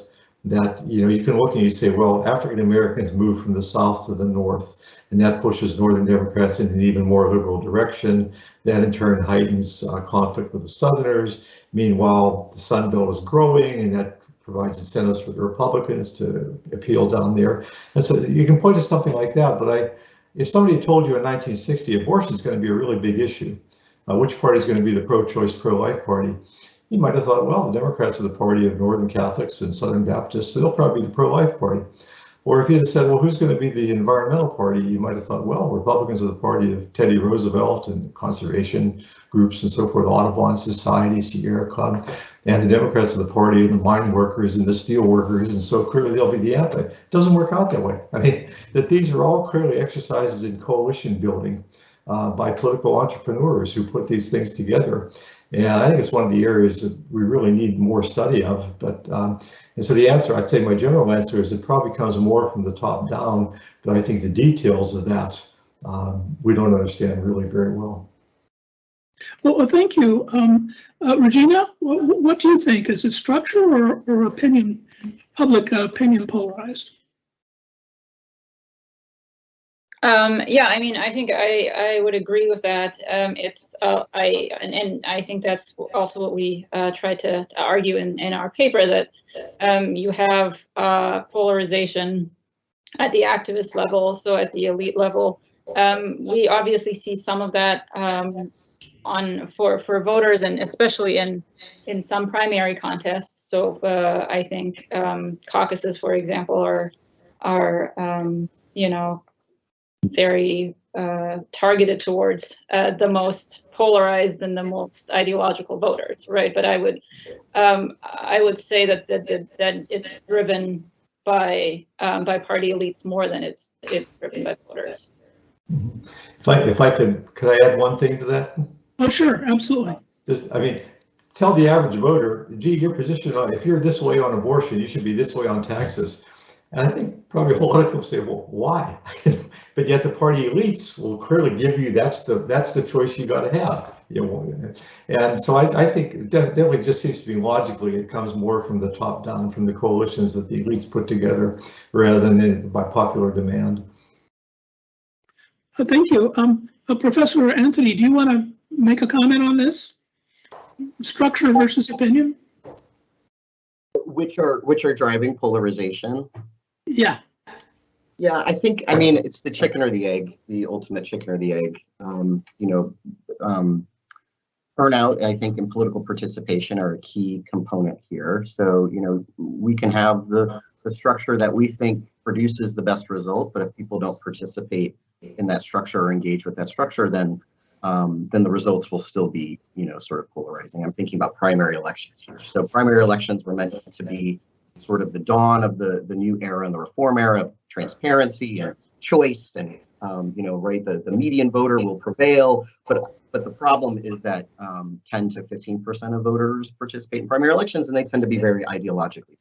that, you can look and you say, well, African Americans move from the South to the North, and that pushes Northern Democrats in an even more liberal direction. That in turn heightens conflict with the Southerners. Meanwhile, the Sun Belt is growing, and that provides incentives for the Republicans to appeal down there. And so you can point to something like that, but if somebody had told you in 1960 abortion is going to be a really big issue, which party is going to be the pro-choice, pro-life party, you might have thought, well, the Democrats are the party of Northern Catholics and Southern Baptists, so they'll probably be the pro-life party. Or if you had said, well, who's going to be the environmental party, you might have thought, well, Republicans are the party of Teddy Roosevelt and conservation groups and so forth, Audubon Society, Sierra Club, and the Democrats are the party of the mine workers and the steel workers, and so clearly they'll be the anti. It doesn't work out that way. I mean, that these are all clearly exercises in coalition building by political entrepreneurs who put these things together. And I think it's one of the areas that we really need more study of. But and so the answer, I'd say my general answer is it probably comes more from the top down, but I think the details of that we don't understand really very well. Well, thank you. Regina, what do you think? Is it structure or opinion, public opinion polarized? Yeah, I mean, I think I would agree with that. It's I think that's also what we tried to argue in our paper, that you have polarization at the activist level, so at the elite level. We obviously see some of that for voters, and especially in some primary contests. So I think caucuses, for example, are very targeted towards the most polarized and the most ideological voters, right? But I would say that it's driven by party elites more than it's driven by voters. If I could I add one thing to that? Oh, sure, absolutely. I mean, tell the average voter, gee, your position on, if you're this way on abortion, you should be this way on taxes. And I think probably a whole lot of people say, well, why? But yet the party elites will clearly give you that's the choice you got to have. And so I think it definitely just seems to be logically, it comes more from the top down, from the coalitions that the elites put together, rather than by popular demand. Thank you. Professor Anthony, do you want to make a comment on this? Structure versus opinion? Which are driving polarization? Yeah. Yeah, I mean, it's the chicken or the egg, the ultimate chicken or the egg. Turnout, I think, and political participation are a key component here. So, we can have the structure that we think produces the best result, but if people don't participate in that structure or engage with that structure, then the results will still be, sort of polarizing. I'm thinking about primary elections here. So primary elections were meant to be sort of the dawn of the new era and the reform era of transparency and choice, and right, the median voter will prevail. But the problem is that 10 to 15% of voters participate in primary elections, and they tend to be very ideologically,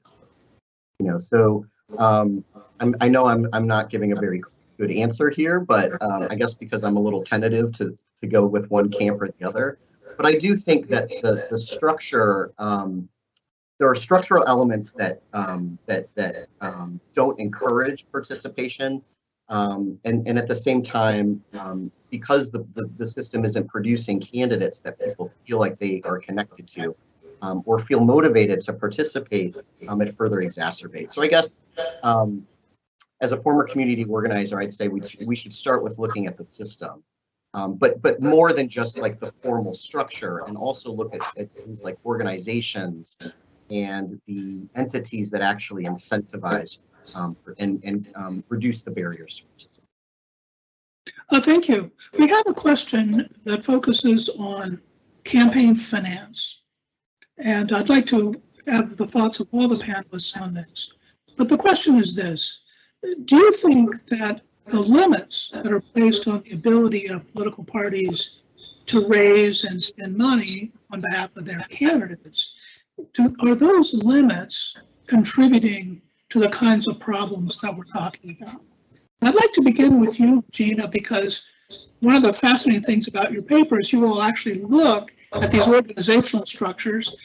So I know I'm not giving a very good answer here, but I guess because I'm a little tentative to go with one camp or the other. But I do think that the structure, there are structural elements that don't encourage participation, and at the same time, because the system isn't producing candidates that people feel like they are connected to, or feel motivated to participate, it further exacerbates. So I guess as a former community organizer, I'd say we should start with looking at the system. But more than just like the formal structure, and also look at things like organizations and the entities that actually incentivize and reduce the barriers to participation. Thank you. We have a question that focuses on campaign finance, and I'd like to have the thoughts of all the panelists on this. But the question is this: do you think that the limits that are placed on the ability of political parties to raise and spend money on behalf of their candidates, are those limits contributing to the kinds of problems that we're talking about? I'd like to begin with you, Gina, because one of the fascinating things about your paper is you will actually look at these organizational structures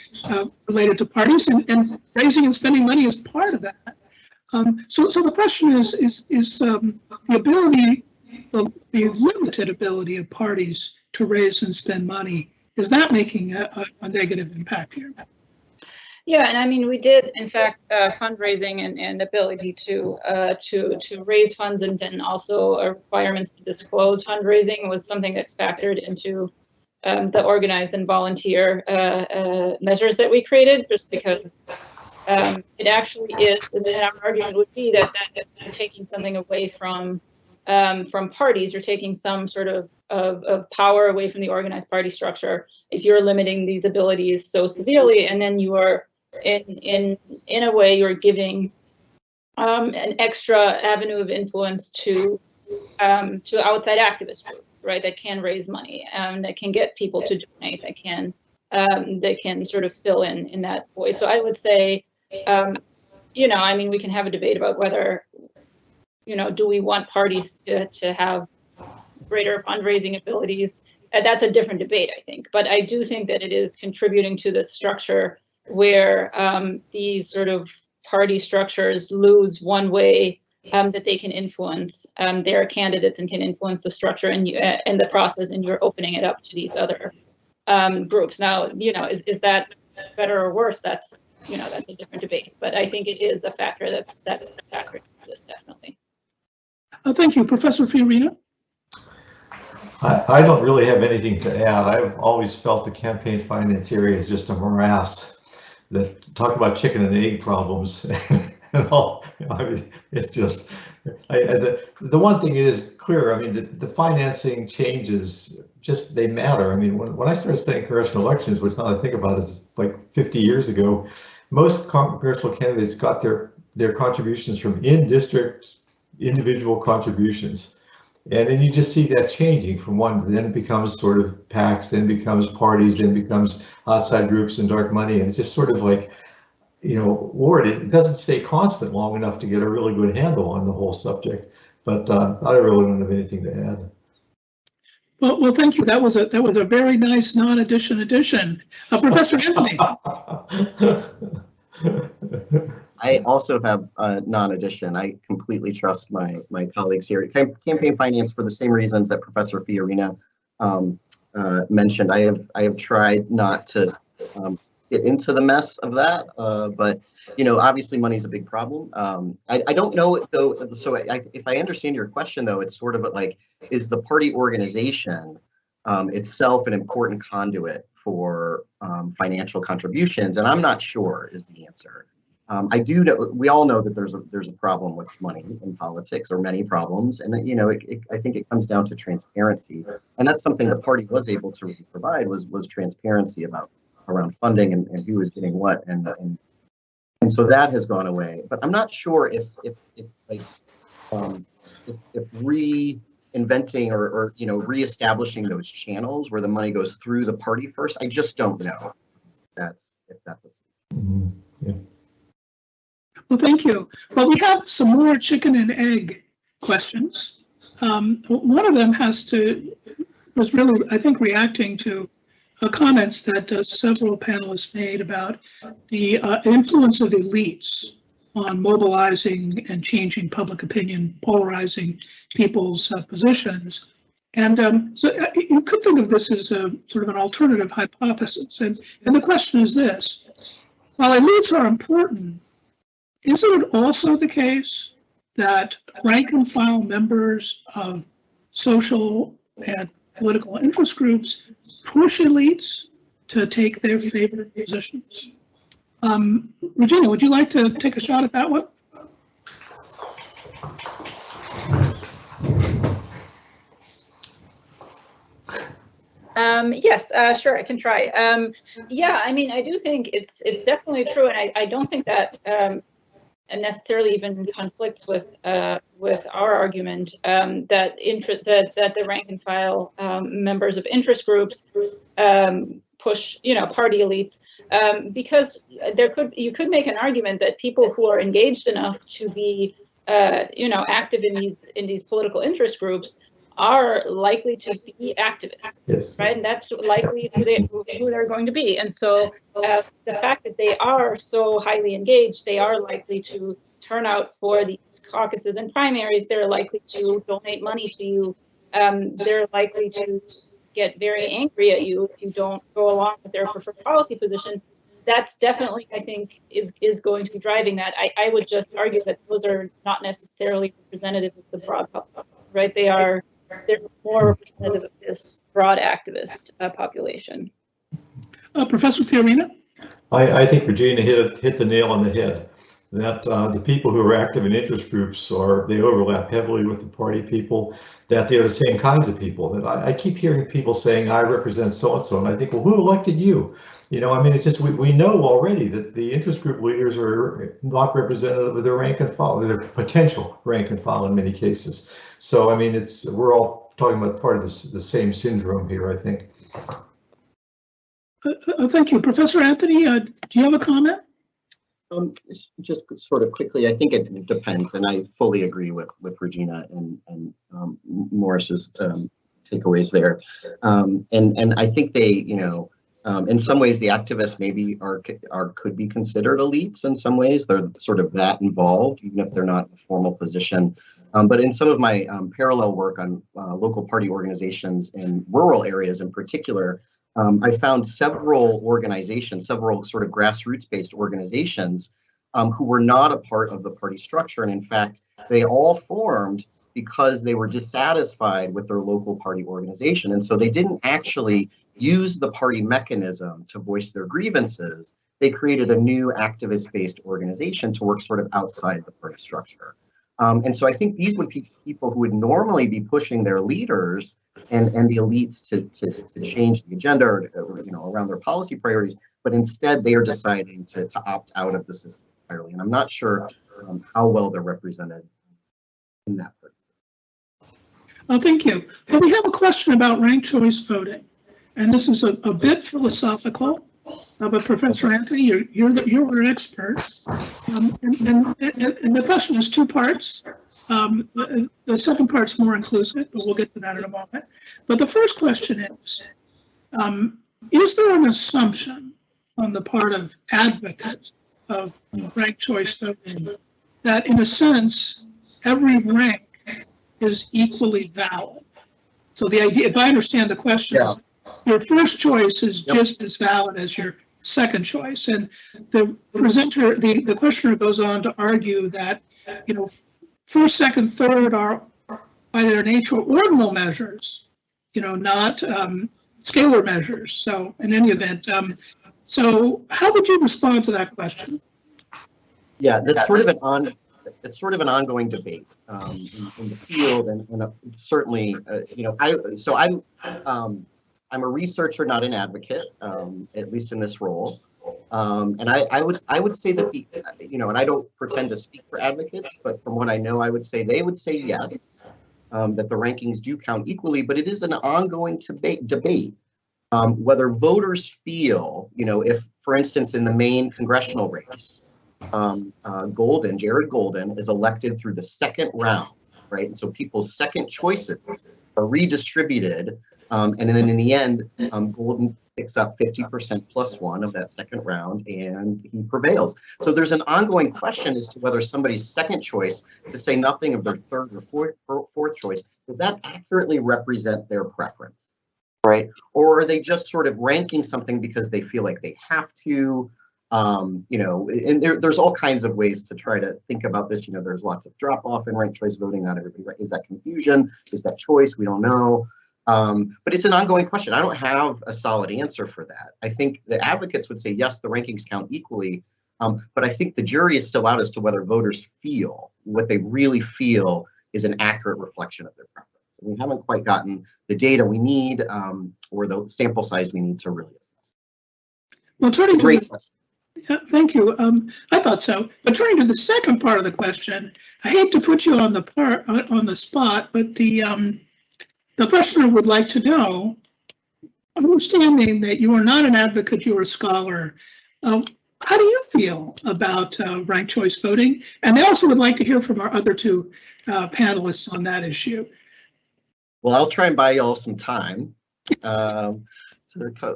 related to parties, and raising and spending money is part of that. So the question is the ability, the limited ability of parties to raise and spend money, is that making a negative impact here? Yeah, and I mean, we did, in fact, fundraising and ability to raise funds, and then also requirements to disclose fundraising was something that factored into the organized and volunteer measures that we created, just because it actually is, and our argument would be that you're taking something away from parties. You're taking some sort of power away from the organized party structure if you're limiting these abilities so severely, and then you are in a way you're giving an extra avenue of influence to outside activist groups, right, that can raise money, that can get people to donate, that can sort of fill in that void. So I would say, I mean, we can have a debate about whether, do we want parties to have greater fundraising abilities? That's a different debate, I think. But I do think that it is contributing to the structure where these sort of party structures lose one way that they can influence their candidates and can influence the structure and the process, and you're opening it up to these other groups. Now, is that better or worse? That's a different debate. But I think it is a factor that's factoring into this, definitely. Thank you, Professor Fiorina. I don't really have anything to add. I've always felt the campaign finance area is just a morass. That talk about chicken and egg problems. and all. I mean, it's just the one thing is clear. I mean, the financing changes just they matter. I mean, when I started studying congressional elections, which now I think about is like 50 years ago, most congressional candidates got their contributions from in-district individual contributions. And then you just see that changing from one, then it becomes sort of PACs, then becomes parties, then becomes outside groups and dark money. And it's just sort of like, you know, Lord, it doesn't stay constant long enough to get a really good handle on the whole subject. But I really don't have anything to add. Well, thank you. That was a very nice non-addition addition. Professor Anthony. I also have a non-addition. I completely trust my colleagues here. Campaign finance, for the same reasons that Professor Fiorina mentioned. I have tried not to get into the mess of that, but you know, obviously money is a big problem. I don't know though. So if I understand your question though, it's sort of like, is the party organization itself an important conduit for financial contributions? And I'm not sure is the answer. I do know, we all know that there's a problem with money in politics, or many problems, and you know, I think it comes down to transparency, and that's something the party was able to really provide was transparency around funding and who was getting what, and so that has gone away. But I'm not sure if reinventing or you know, reestablishing those channels where the money goes through the party first. I just don't know. That's if that's. Yeah. Well, thank you. Well, we have some more chicken and egg questions. One of them was really, I think, reacting to comments that several panelists made about the influence of elites on mobilizing and changing public opinion, polarizing people's positions. And so you could think of this as a sort of an alternative hypothesis. And the question is this: while elites are important, isn't it also the case that rank and file members of social and political interest groups push elites to take their favorite positions? Regina, would you like to take a shot at that one? Yes, sure, I can try. Yeah, I mean, I do think it's definitely true, and I don't think that necessarily even conflicts with our argument that the rank and file members of interest groups push, you know, party elites, because you could make an argument that people who are engaged enough to be you know, active in these political interest groups are likely to be activists, yes. Right? And that's likely who they're going to be. And so the fact that they are so highly engaged, they are likely to turn out for these caucuses and primaries. They're likely to donate money to you. They're likely to get very angry at you if you don't go along with their preferred policy position. That's definitely, I think, is going to be driving that. I would just argue that those are not necessarily representative of the broad public, right? They're more representative of this broad activist population. Professor Fiorina? I think Regina hit the nail on the head. That the people who are active in interest groups they overlap heavily with the party people, that they're the same kinds of people. That I keep hearing people saying, I represent so-and-so, and I think, well, who elected you? You know, I mean, it's just, we know already that the interest group leaders are not representative of their rank and file, their potential rank and file in many cases. So, I mean, we're all talking about part of the same syndrome here, I think. Thank you. Professor Anthony, do you have a comment? Just sort of quickly, I think it depends, and I fully agree with Regina and Morris's takeaways there. And I think they, you know, in some ways the activists maybe could be considered elites. In some ways they're sort of that involved, even if they're not in a formal position. But in some of my parallel work on local party organizations in rural areas in particular, I found several organizations, several sort of grassroots-based organizations who were not a part of the party structure. And in fact, they all formed because they were dissatisfied with their local party organization. And so they didn't actually use the party mechanism to voice their grievances. they created a new activist-based organization to work sort of outside the party structure. And so I think these would be people who would normally be pushing their leaders and the elites to change the agenda or around their policy priorities, but instead they are deciding to opt out of the system entirely. And I'm not sure how well they're represented in that party system. Thank you. Well, we have a question about ranked choice voting, and this is a bit philosophical. But Professor Anthony, you're an expert, and the question is two parts. The second part's more inclusive, but we'll get to that in a moment. But the first question is there an assumption on the part of advocates of ranked choice voting that, in a sense, every rank is equally valid? So the idea, if I understand the question, yeah. Your first choice is just as valid as your second choice. And the presenter, the questioner goes on to argue that, first, second, third are by their nature ordinal measures, not scalar measures. So in any event, so how would you respond to that question? Yeah, that's sort of an ongoing debate in the field, and certainly, I'm a researcher, not an advocate, at least in this role. And I would say that and I don't pretend to speak for advocates, but from what I know, I would say they would say yes, that the rankings do count equally, but it is an ongoing debate whether voters feel, if, for instance, in the main congressional race, Jared Golden is elected through the second round, right? And so people's second choices are redistributed, and then in the end, Golden picks up 50% plus one of that second round, and he prevails. So there's an ongoing question as to whether somebody's second choice, to say nothing of their third or fourth choice, does that accurately represent their preference, right? Or are they just sort of ranking something because they feel like they have to? And there's all kinds of ways to try to think about this. There's lots of drop off in ranked choice voting. Not everybody, right? Is that confusion? Is that choice? We don't know. But it's an ongoing question. I don't have a solid answer for that. I think the advocates would say, yes, the rankings count equally. But I think the jury is still out as to whether voters feel what they really feel is an accurate reflection of their preference. And we haven't quite gotten the data we need or the sample size we need to really assess. Well, turning to question. Yeah, thank you. I thought so. But turning to the second part of the question, I hate to put you on the spot, but the questioner would like to know, understanding that you are not an advocate, you're a scholar, how do you feel about ranked choice voting? And they also would like to hear from our other two panelists on that issue. Well, I'll try and buy y'all some time.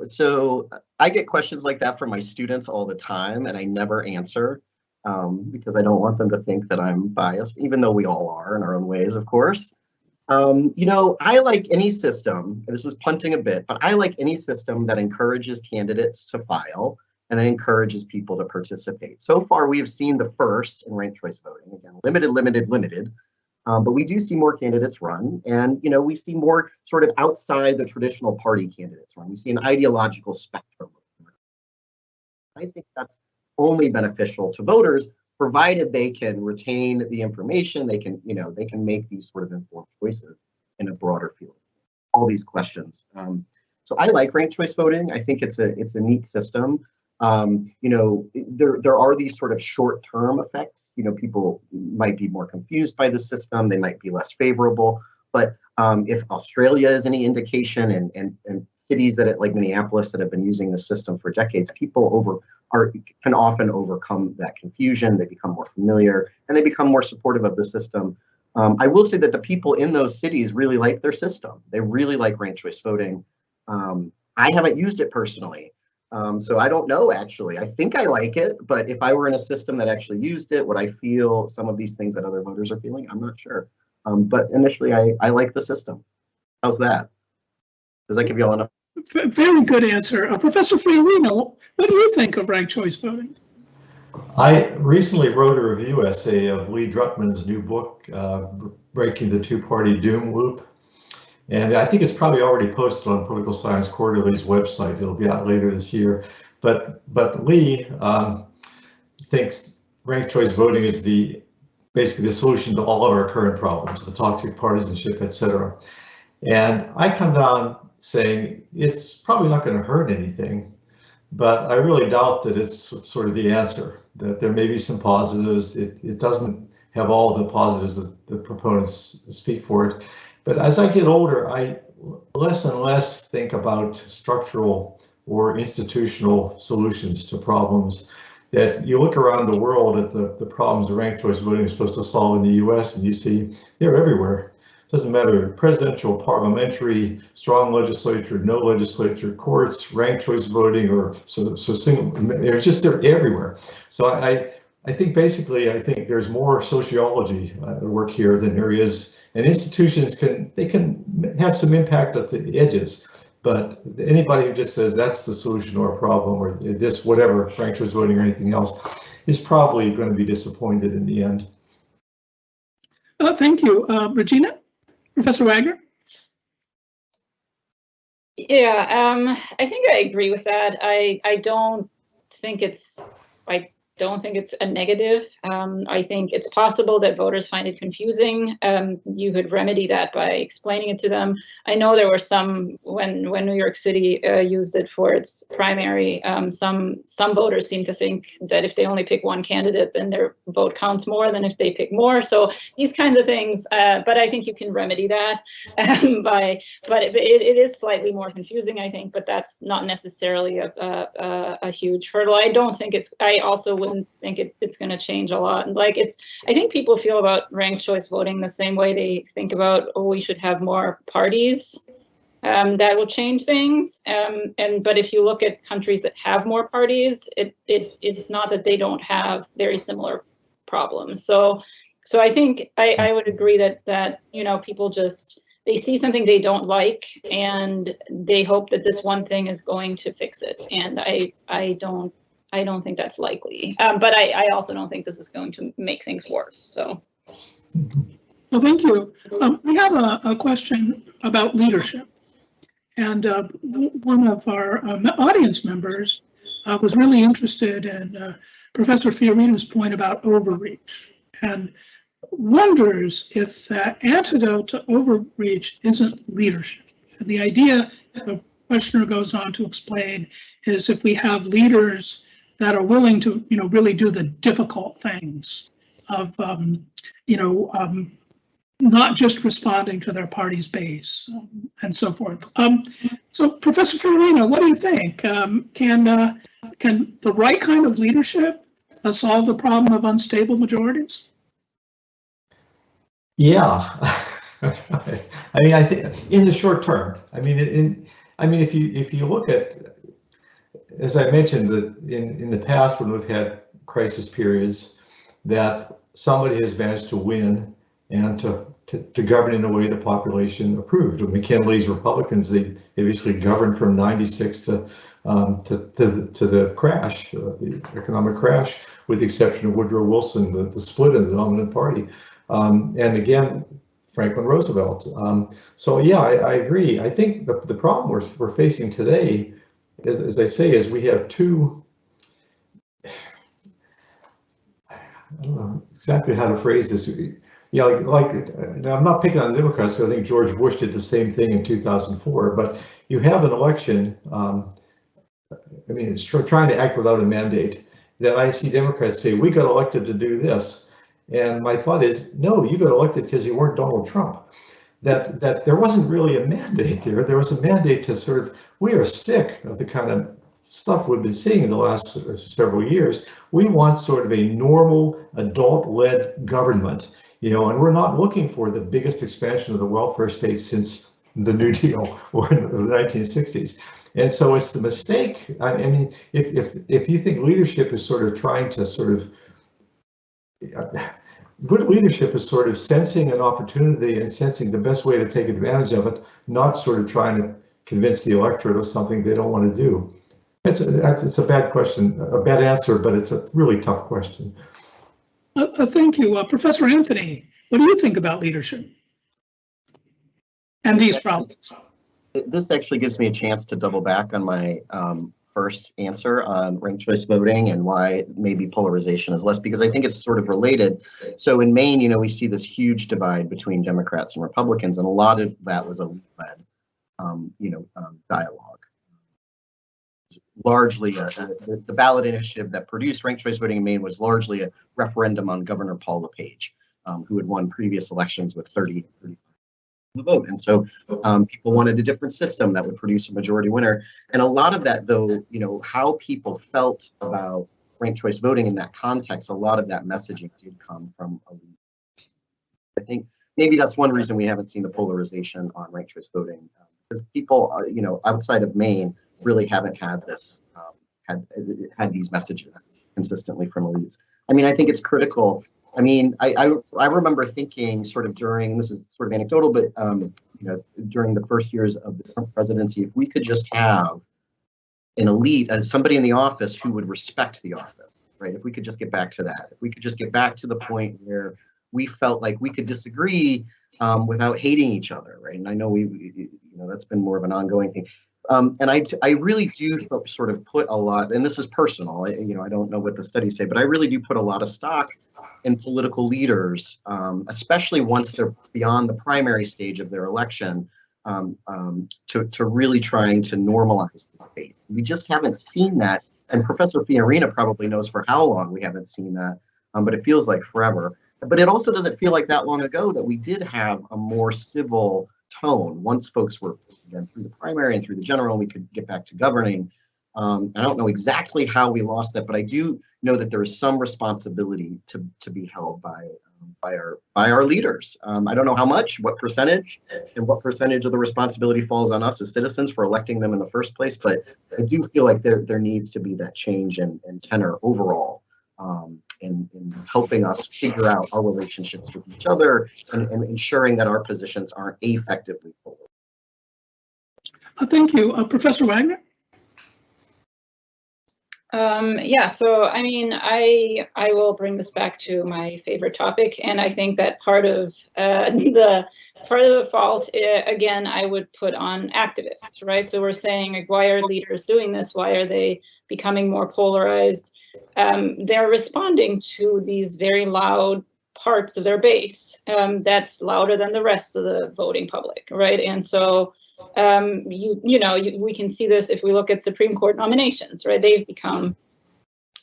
So I get questions like that from my students all the time, and I never answer because I don't want them to think that I'm biased, even though we all are in our own ways, of course. I like any system, and this is punting a bit, but I like any system that encourages candidates to file and then encourages people to participate. So far, we have seen the first in ranked choice voting, again, limited. But we do see more candidates run, and we see more sort of outside the traditional party candidates run. We see an ideological spectrum. I think that's only beneficial to voters, provided they can retain the information. They can make these sort of informed choices in a broader field. All these questions. So I like ranked choice voting. I think it's a neat system. There are these sort of short-term effects. People might be more confused by the system. They might be less favorable. But if Australia is any indication, and cities like Minneapolis that have been using the system for decades, people can often overcome that confusion. They become more familiar, and they become more supportive of the system. I will say that the people in those cities really like their system. They really like ranked choice voting. I haven't used it personally. So I don't know, actually. I think I like it, but if I were in a system that actually used it, would I feel some of these things that other voters are feeling? I'm not sure. But initially, I like the system. How's that? Does that give you all enough? Very good answer. Professor Fiorino, what do you think of ranked choice voting? I recently wrote a review essay of Lee Druckmann's new book, Breaking the Two-Party Doom Loop. And I think it's probably already posted on Political Science Quarterly's website. It'll be out later this year. But Lee thinks ranked choice voting is basically the solution to all of our current problems, the toxic partisanship, etc. And I come down saying it's probably not going to hurt anything, but I really doubt that it's sort of the answer, that there may be some positives. It doesn't have all the positives that the proponents speak for it. But as I get older, I less and less think about structural or institutional solutions to problems. That you look around the world at the problems ranked choice voting is supposed to solve in the US, and you see they're everywhere. Doesn't matter, presidential, parliamentary, strong legislature, no legislature, courts, ranked choice voting, or so single, they're everywhere. So I think basically, I think there's more sociology at work here than there is, and institutions can have some impact at the edges. But anybody who just says that's the solution to our problem, or this, whatever, ranked choice voting or anything else, is probably going to be disappointed in the end. Thank you. Regina? Professor Wagner? Yeah, I think I agree with that. I don't think it's a negative. I think it's possible that voters find it confusing. You could remedy that by explaining it to them. I know there were some, when New York City used it for its primary, some voters seem to think that if they only pick one candidate, then their vote counts more than if they pick more. So these kinds of things, but I think you can remedy that but it is slightly more confusing, I think, but that's not necessarily a huge hurdle. I also wouldn't think it's going to change a lot. And I think people feel about ranked choice voting the same way they think about, oh, we should have more parties. That will change things. But if you look at countries that have more parties, it's not that they don't have very similar problems. So I think I would agree that people they see something they don't like and they hope that this one thing is going to fix it. And I don't think that's likely. But I also don't think this is going to make things worse. So. Well, thank you. We have a question about leadership. And one of our audience members was really interested in Professor Fiorina's point about overreach and wonders if the antidote to overreach isn't leadership. And the idea, the questioner goes on to explain, is if we have leaders that are willing to, really do the difficult things of, not just responding to their party's base and so forth. So, Professor Fiorina, what do you think? Can the right kind of leadership solve the problem of unstable majorities? Yeah, I think in the short term. If you look at, as I mentioned, that in the past when we've had crisis periods, that somebody has managed to win and to govern in a way the population approved. With McKinley's Republicans, they basically governed from '96 to the crash, the economic crash, with the exception of Woodrow Wilson, the split in the dominant party, and again Franklin Roosevelt. So yeah, I agree. I think the problem we're facing today, as I say, is we have two. I don't know exactly how to phrase this. Yeah, I'm not picking on the Democrats, because I think George Bush did the same thing in 2004. But you have an election. It's trying to act without a mandate. That I see Democrats say, we got elected to do this, and my thought is, no, you got elected because you weren't Donald Trump. That there wasn't really a mandate there. There was a mandate to sort of, we are sick of the kind of stuff we've been seeing in the last several years. We want sort of a normal adult-led government. And we're not looking for the biggest expansion of the welfare state since the New Deal or in the 1960s. And so it's the mistake. If you think leadership is sort of trying to good leadership is sort of sensing an opportunity and sensing the best way to take advantage of it, not sort of trying to convince the electorate of something they don't want to do. It's a bad question, a bad answer, but it's a really tough question. Thank you. Professor Anthony, what do you think about leadership and these problems? This actually gives me a chance to double back on my first answer on ranked choice voting and why maybe polarization is less, because I think it's sort of related. So in Maine, you know, we see this huge divide between Democrats and Republicans, and a lot of that was elite-led, dialogue. Largely, the ballot initiative that produced ranked choice voting in Maine was largely a referendum on Governor Paul LePage, who had won previous elections with 30 the vote. And so people wanted a different system that would produce a majority winner. And a lot of that, though, you know, how people felt about ranked choice voting in that context, a lot of that messaging did come from elite. I think maybe that's one reason we haven't seen the polarization on ranked choice voting, because people, you know, outside of Maine really haven't had this, had these messages consistently from elites. I mean, I think it's critical. I mean, I remember thinking sort of during, and this is sort of anecdotal, but you know, during the first years of the Trump presidency, if we could just have an elite, somebody in the office who would respect the office, right? If we could just get back to that, if we could just get back to the point where we felt like we could disagree without hating each other, right? And I know you know, that's been more of an ongoing thing. And I really do sort of put a lot, and this is personal, you know, I don't know what the studies say, but I really do put a lot of stock in political leaders, especially once they're beyond the primary stage of their election, to really trying to normalize the debate. We just haven't seen that, and Professor Fiorina probably knows for how long we haven't seen that, but it feels like forever. But it also doesn't feel like that long ago that we did have a more civil tone once folks were, again, through the primary and through the general, and we could get back to governing. I don't know exactly how we lost that, but I do know that there is some responsibility to be held by our leaders. I don't know how much, what percentage, and what percentage of the responsibility falls on us as citizens for electing them in the first place. But I do feel like there needs to be that change in tenor overall, in helping us figure out our relationships with each other and ensuring that our positions aren't effectively polarized. Thank you. Professor Wagner? Yeah, so I mean, I will bring this back to my favorite topic, and I think that part of the fault, again, I would put on activists, right? So we're saying, like, why are leaders doing this? Why are they becoming more polarized? They're responding to these very loud parts of their base that's louder than the rest of the voting public, right? And so we can see this if we look at Supreme Court nominations, right? They've become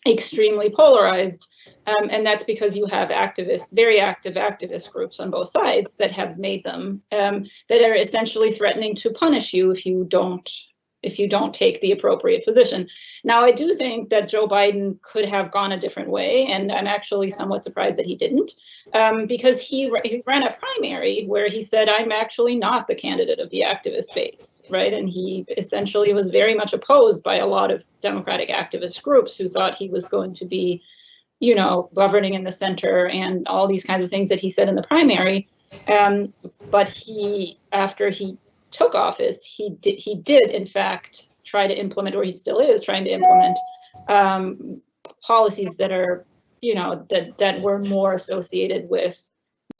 extremely polarized, and that's because you have activists, very active activist groups on both sides that have made them, that are essentially threatening to punish you if you don't take the appropriate position. Now, I do think that Joe Biden could have gone a different way, and I'm actually somewhat surprised that he didn't, because he ran a primary where he said, I'm actually not the candidate of the activist base, right? And he essentially was very much opposed by a lot of Democratic activist groups who thought he was going to be, you know, governing in the center and all these kinds of things that he said in the primary. But after he took office, he did in fact try to implement, or he still is trying to implement, policies that are, you know, that were more associated with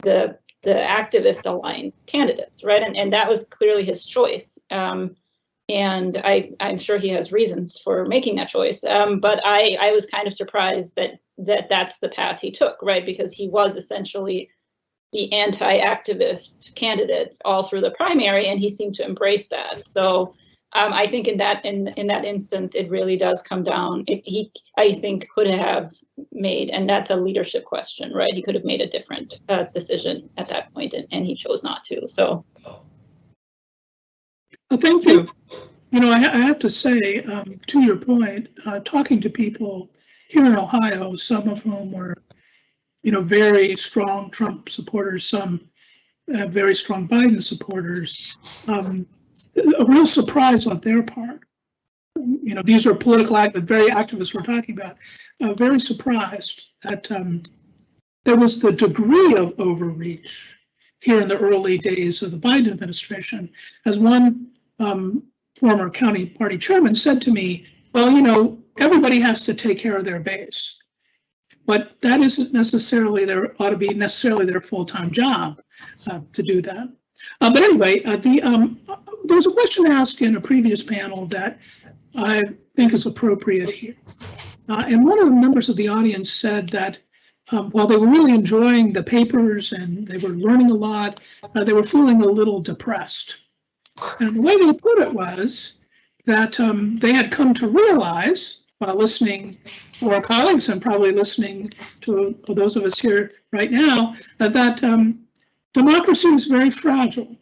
the activist aligned candidates, right? And that was clearly his choice. And I'm sure he has reasons for making that choice. But I was kind of surprised that that's the path he took, right? Because he was essentially the anti-activist candidate all through the primary, and he seemed to embrace that. So I think in that instance, it really does come down. I think could have made, and that's a leadership question, right? He could have made a different decision at that point, and he chose not to. So, Thank you. You know, I have to say, to your point, talking to people here in Ohio, some of whom were, you know, very strong Trump supporters, some very strong Biden supporters, a real surprise on their part. You know, these are political very activists we're talking about, very surprised that there was the degree of overreach here in the early days of the Biden administration. As one former county party chairman said to me, well, you know, everybody has to take care of their base. But that isn't necessarily ought to be necessarily their full-time job to do that. But anyway, there was a question asked in a previous panel that think is appropriate here. And one of the members of the audience said that while they were really enjoying the papers and they were learning a lot, they were feeling a little depressed. And the way they put it was that they had come to realize, while listening to our colleagues and probably listening to those of us here right now, that democracy is very fragile.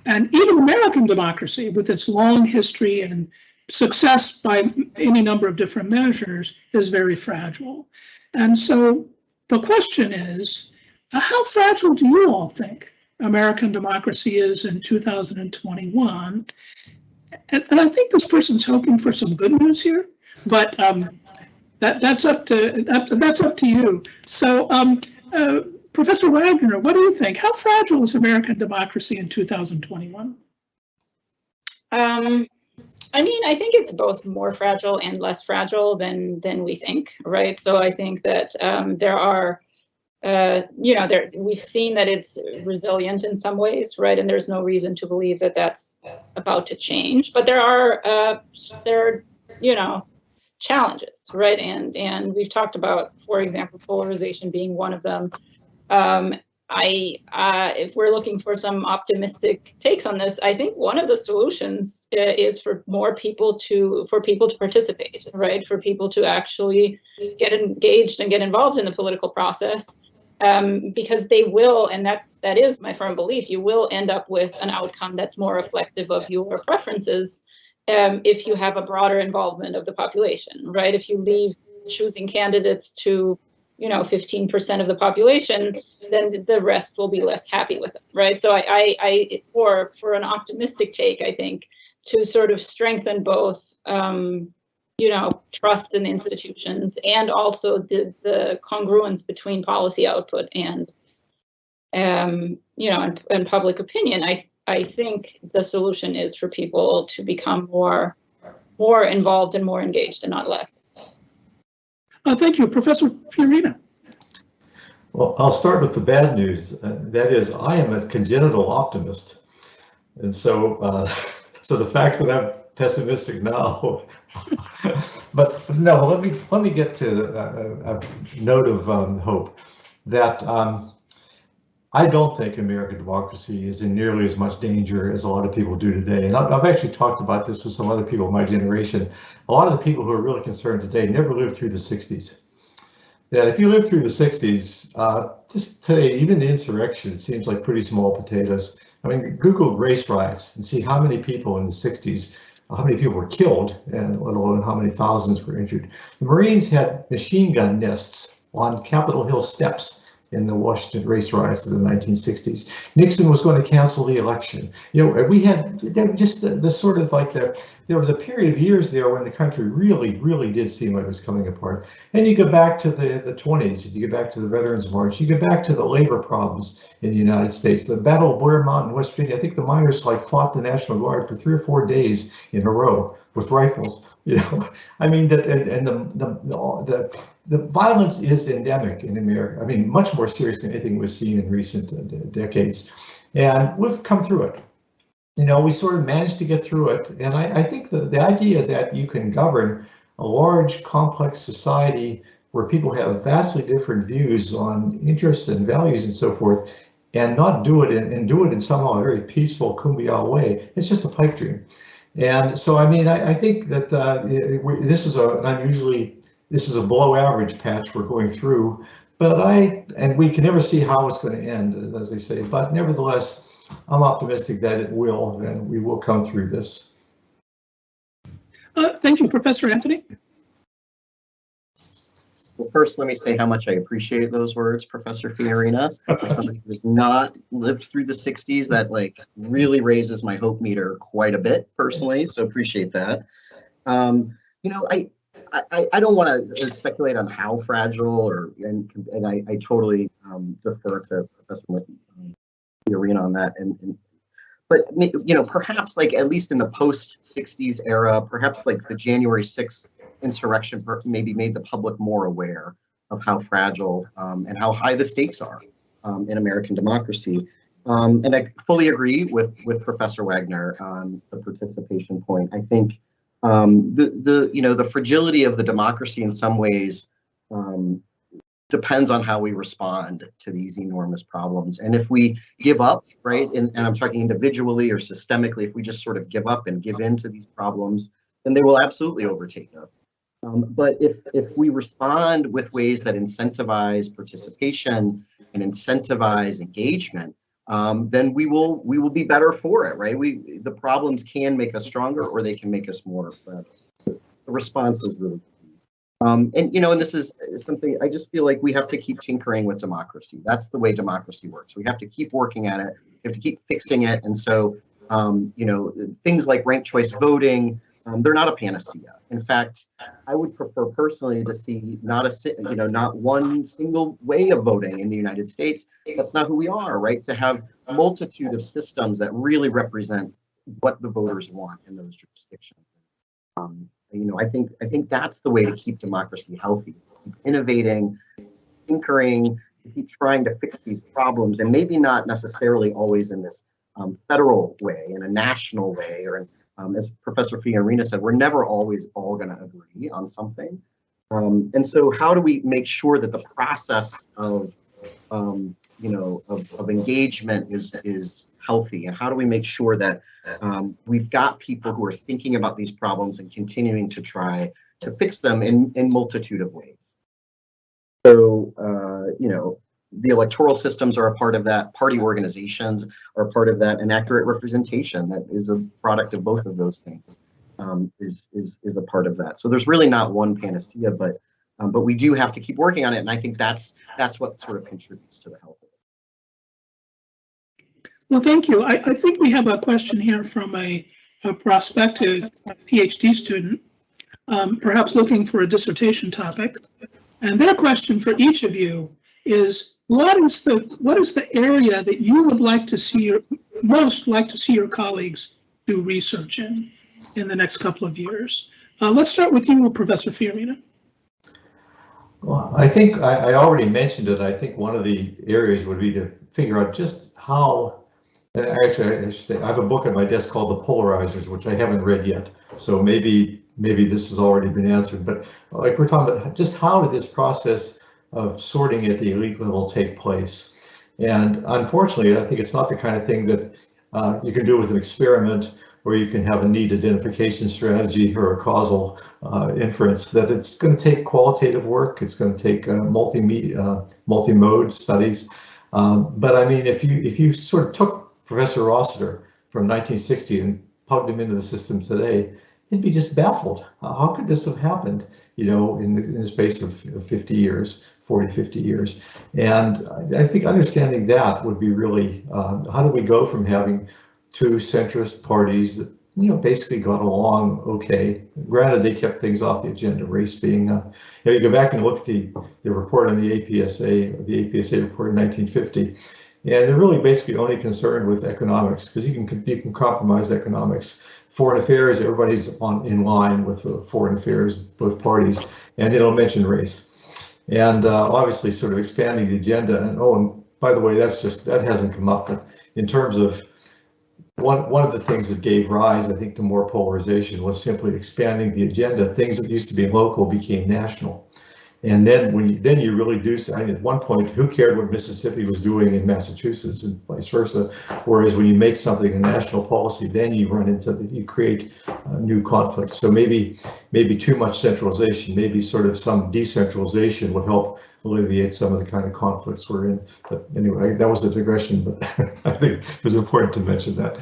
And even American democracy, with its long history and success by any number of different measures, is very fragile. And so the question is, how fragile do you all think American democracy is in 2021? And I think this person's hoping for some good news here, but that's up to you. So, Professor Wagner, what do you think? How fragile is American democracy in 2021? I mean, I think it's both more fragile and less fragile than we think, right? So I think that there are, we've seen that it's resilient in some ways, right? And there's no reason to believe that that's about to change. But there are challenges, right? And we've talked about, for example, polarization being one of them. If we're looking for some optimistic takes on this, I think one of the solutions is for people to participate, right? For people to actually get engaged and get involved in the political process, because they will, and that is my firm belief, you will end up with an outcome that's more reflective of your preferences if you have a broader involvement of the population, right? If you leave choosing candidates to 15% of the population, then the rest will be less happy with it, right? So I for an optimistic take, I think to sort of strengthen both, trust in institutions and also the congruence between policy output and public opinion. I think the solution is for people to become more involved and more engaged and not less. Thank you, Professor Fiorina. Well, I'll start with the bad news. That is, I am a congenital optimist, and so so the fact that I'm pessimistic now, but no, let me get to a note of hope that I don't think American democracy is in nearly as much danger as a lot of people do today. And I've actually talked about this with some other people of my generation. A lot of the people who are really concerned today never lived through the 60s. That if you lived through the 60s, just today, even the insurrection seems like pretty small potatoes. I mean, Google race riots and see how many people in the 60s, how many people were killed, and let alone how many thousands were injured. The Marines had machine gun nests on Capitol Hill steps in the Washington race riots of the 1960s. Nixon was going to cancel the election. We had just the sort of like there was a period of years there when the country really did seem like it was coming apart. And you go back to the 20s, you go back to the Veterans March, you go back to the labor problems in the United States, the Battle of Blair Mountain, West Virginia. I think the miners fought the National Guard for 3 or 4 days in a row with rifles. I mean that, and the violence is endemic in America. I mean, much more serious than anything we've seen in recent decades, and we've come through it. We sort of managed to get through it, and I think the idea that you can govern a large, complex society where people have vastly different views on interests and values and so forth, and not do it and do it in somehow a very peaceful, kumbaya way, it's just a pipe dream. And so, I mean, I think that this is a below average patch we're going through, and we can never see how it's going to end, as they say, but nevertheless, I'm optimistic that it will, and we will come through this. Thank you, Professor Anthony. Well, first, let me say how much I appreciate those words, Professor Fiorina. As somebody who has not lived through the 60s, that really raises my hope meter quite a bit personally, so appreciate that. I don't want to speculate on how fragile, and I totally defer to Professor Fiorina on that. But perhaps at least in the post-60s era, perhaps the January 6th insurrection maybe made the public more aware of how fragile and how high the stakes are in American democracy. And I fully agree with Professor Wagner on the participation point. I think The fragility of the democracy in some ways depends on how we respond to these enormous problems. And if we give up, right, and I'm talking individually or systemically, if we just sort of give up and give in to these problems, then they will absolutely overtake us. But if we respond with ways that incentivize participation and incentivize engagement, then we will be better for it, right? The problems can make us stronger, or they can make us more fragile. The response is really key. And this is something I just feel like we have to keep tinkering with democracy. That's the way democracy works. We have to keep working at it. We have to keep fixing it. And so, things like ranked choice voting, they're not a panacea. In fact, I would prefer personally to see not one single way of voting in the United States. That's not who we are, right? To have a multitude of systems that really represent what the voters want in those jurisdictions. I think that's the way to keep democracy healthy. Keep innovating, tinkering, keep trying to fix these problems, and maybe not necessarily always in this federal way, in a national way, or in as Professor Fiorina said, we're never always all going to agree on something. And so how do we make sure that the process of engagement is healthy? And how do we make sure that we've got people who are thinking about these problems and continuing to try to fix them in multitude of ways? So, the electoral systems are a part of that. Party organizations are a part of that. And accurate representation that is a product of both of those things is a part of that. So there's really not one panacea, but we do have to keep working on it. And I think that's what sort of contributes to the health of it. Well, thank you. I think we have a question here from a prospective PhD student, perhaps looking for a dissertation topic. And their question for each of you is, what is the area that you would like to see your colleagues do research in the next couple of years? Let's start with you, Professor Fiorina. Well, I think I already mentioned it. I think one of the areas would be to figure out just how. Actually, I should say I have a book at my desk called The Polarizers, which I haven't read yet. So maybe this has already been answered. But like we're talking about, just how did this process of sorting at the elite level take place? And unfortunately, I think it's not the kind of thing that you can do with an experiment, where you can have a need identification strategy or a causal inference. That it's going to take qualitative work. It's going to take multi-mode studies. But I mean, if you sort of took Professor Rossiter from 1960 and plugged him into the system today, he'd be just baffled. How could this have happened, in the space of 50 years, 40, 50 years? And I think understanding that would be really, how do we go from having two centrist parties that, basically got along okay. Granted, they kept things off the agenda, race being, you go back and look at the report on the APSA report in 1950. And they're really basically only concerned with economics, because you can compromise economics. Foreign affairs, everybody's in line with foreign affairs, both parties, and they don't mention race. And obviously, sort of expanding the agenda. And by the way, that hasn't come up. But in terms of one of the things that gave rise, I think, to more polarization was simply expanding the agenda. Things that used to be local became national. And then when you really do, at one point, who cared what Mississippi was doing in Massachusetts and vice versa? Whereas when you make something a national policy, then you create new conflicts. So maybe too much centralization, maybe sort of some decentralization would help alleviate some of the kind of conflicts we're in. But anyway, that was a digression, but I think it was important to mention that.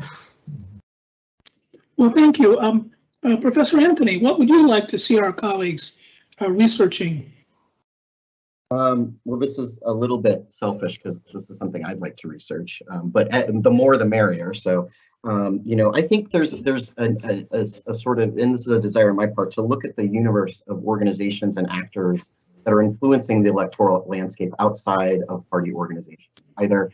Well, thank you. Professor Anthony, what would you like to see our colleagues researching? Well, this is a little bit selfish because this is something I'd like to research, but the more the merrier. So, I think there's a sort of, and this is a desire on my part, to look at the universe of organizations and actors that are influencing the electoral landscape outside of party organizations, either